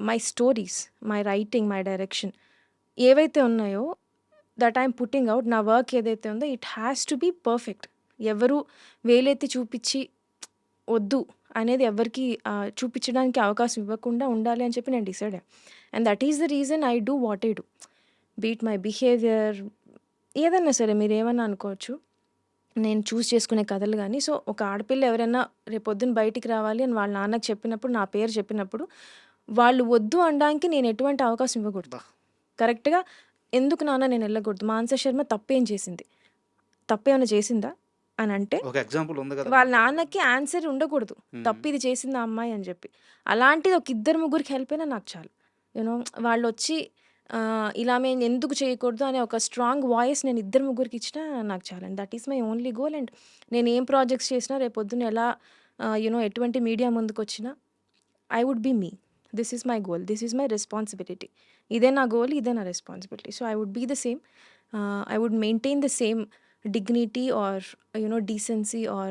my stories, my writing, my direction ఏవైతే ఉన్నాయో దట్ ఐఎమ్ పుట్టింగ్ ఔట్, నా వర్క్ ఏదైతే ఉందో it has to be perfect. ఎవరు వేలెత్తి చూపిచ్చి వద్దు అనేది ఎవ్వరికీ చూపించడానికి అవకాశం ఇవ్వకుండా ఉండాలి అని చెప్పి నేను డిసైడ్ అయ్యా. And that is the reason I do what I do. Beat my behaviour ఏదన్నా సరే మీరేమన్నా అనుకోవచ్చు. నేను చూస్ చేసుకునే కథలు గానీ, సో ఒక ఆడపిల్ల ఎవరైనా రేపొద్దున బయటికి రావాలి అని వాళ్ళ నాన్నకి చెప్పినప్పుడు, నా పేరు చెప్పినప్పుడు, వాళ్ళు వద్దు అనడానికి నేను ఎటువంటి అవకాశం ఇవ్వకూడదు. అబ్బా! కరెక్ట్‌గా ఎందుకు నాన్న నేను ఎళ్ళకూడదు? మానస శర్మ తప్పేం చేసింది? తప్పేమన్నా చేసిందా? అనంటే ఒక ఎగ్జాంపుల్ ఉంది కదా! వాళ్ళ మనకి. నాన్నకి ఆన్సర్ ఉండకూడదు. హ్మ్. తప్పు ఇది చేసింది ఆ అమ్మాయి అని చెప్పి. అలాంటిది ఒక ఇద్దరు ముగ్గురికి హెల్ప్ అయినా నాకు చాలు. వాళ్ళొచ్చి ఇలా మేము ఎందుకు చేయకూడదు అనే ఒక స్ట్రాంగ్ వాయిస్ నేను ఇద్దరు ముగ్గురికి ఇచ్చినా నాకు చాలండి. That is my only goal. And నేను ఏం ప్రాజెక్ట్స్ చేసినా రేపొద్దున ఎలా ఎటువంటి మీడియా ముందుకొచ్చినా I would be me. This is my goal. This is my responsibility. ఇదే నా గోల్. ఇదే నా responsibility. So, I would be the same. I would maintain the same dignity or decency or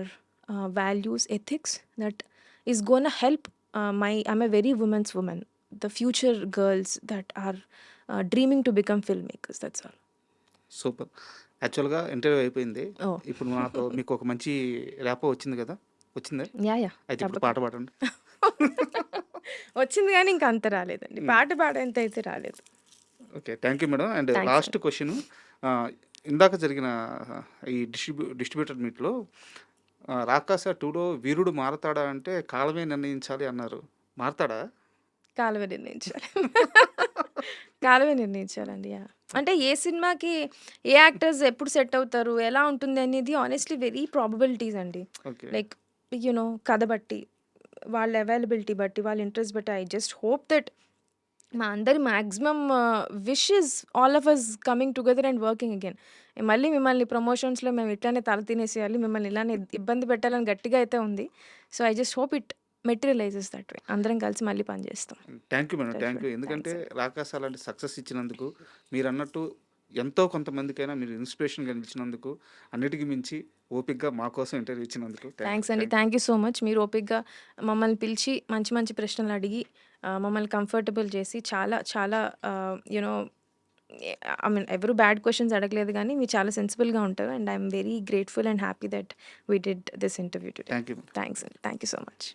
values, ethics that is gonna help I'm a very woman's woman, the future girls that are dreaming to become filmmakers. That's all. Super. యాక్చువల్‌గా interview అయిపోయింది. Oh. ఇప్పుడు నాతో మీకు ఒక మంచి rapport వచ్చింది కదా! వచ్చిందా? Yeah. అయితే ఇప్పుడు పాట పాడండి. వచ్చింది కానీ ఇంకా అంత రాలేదండి. పాట పాడేంత అయితే రాలేదు. Okay. Thank you madam. And Thanks, last sir. Question ఇందాక జరిగిన ఈ డిస్ట్రిబ్యూటర్ మీట్‌లో 'రాకాస 2లో వీరుడు మారతాడా అంటే కాలమే నిర్ణయించాలి అన్నారు. మారతాడా? కాలమే నిర్ణయించాలి. కాలమే నిర్ణయించాలండి. యాహ్! అంటే ఏ సినిమాకి ఏ యాక్టర్స్ ఎప్పుడు సెట్ అవుతారు, ఎలా ఉంటుంది అనేది హానెస్ట్‌లీ వెరీ ప్రాబబిలిటీస్ అండి. ఓకే. లైక్ కథ బట్టి, వాళ్ళ అవైలబిలిటీ బట్టి, వాళ్ళ ఇంట్రెస్ట్ బట్టి ఐ జస్ట్ హోప్ దట్ మా అందరి maximum wish is all of us coming together and working again. మళ్ళీ మిమ్మల్ని ప్రమోషన్స్‌లో మేము ఇట్లానే తల తినేసేయాలి, మిమ్మల్ని ఇలానే ఇబ్బంది పెట్టాలని గట్టిగా అయితే ఉంది. So, I just hope it materialises that way. అందరం కలిసి మళ్ళీ పని చేస్తాం. Thank you madam. Thank you. Definitely. ఎందుకంటే Thanks. 'రాకాస' అలాంటి సక్సెస్ ఇచ్చినందుకు, మీరన్నట్టు ఎంతో కొంతమందికైనా మీరు ఇన్స్పిరేషన్‌గా నిలిచినందుకు, అన్నిటికి మించి ఓపికగా మా కోసం ఇంటర్వ్యూ ఇచ్చినందుకు థ్యాంక్స్ అండి. Thank you so much. మీరు ఓపికగా మమ్మల్ని పిలిచి మంచి మంచి ప్రశ్నలు అడిగి మమ్మల్ని కంఫర్టబుల్ చేసి చాలా చాలా యూనో ఐ మీన్ ఎవరు బ్యాడ్ క్వెషన్స్ అడగలేదు కానీ మీరు చాలా సెన్సిబుల్‌గా ఉంటారు. And I'm very grateful and happy that we did this interview today. Thank you madam. Thanks అండి. Thank you so much.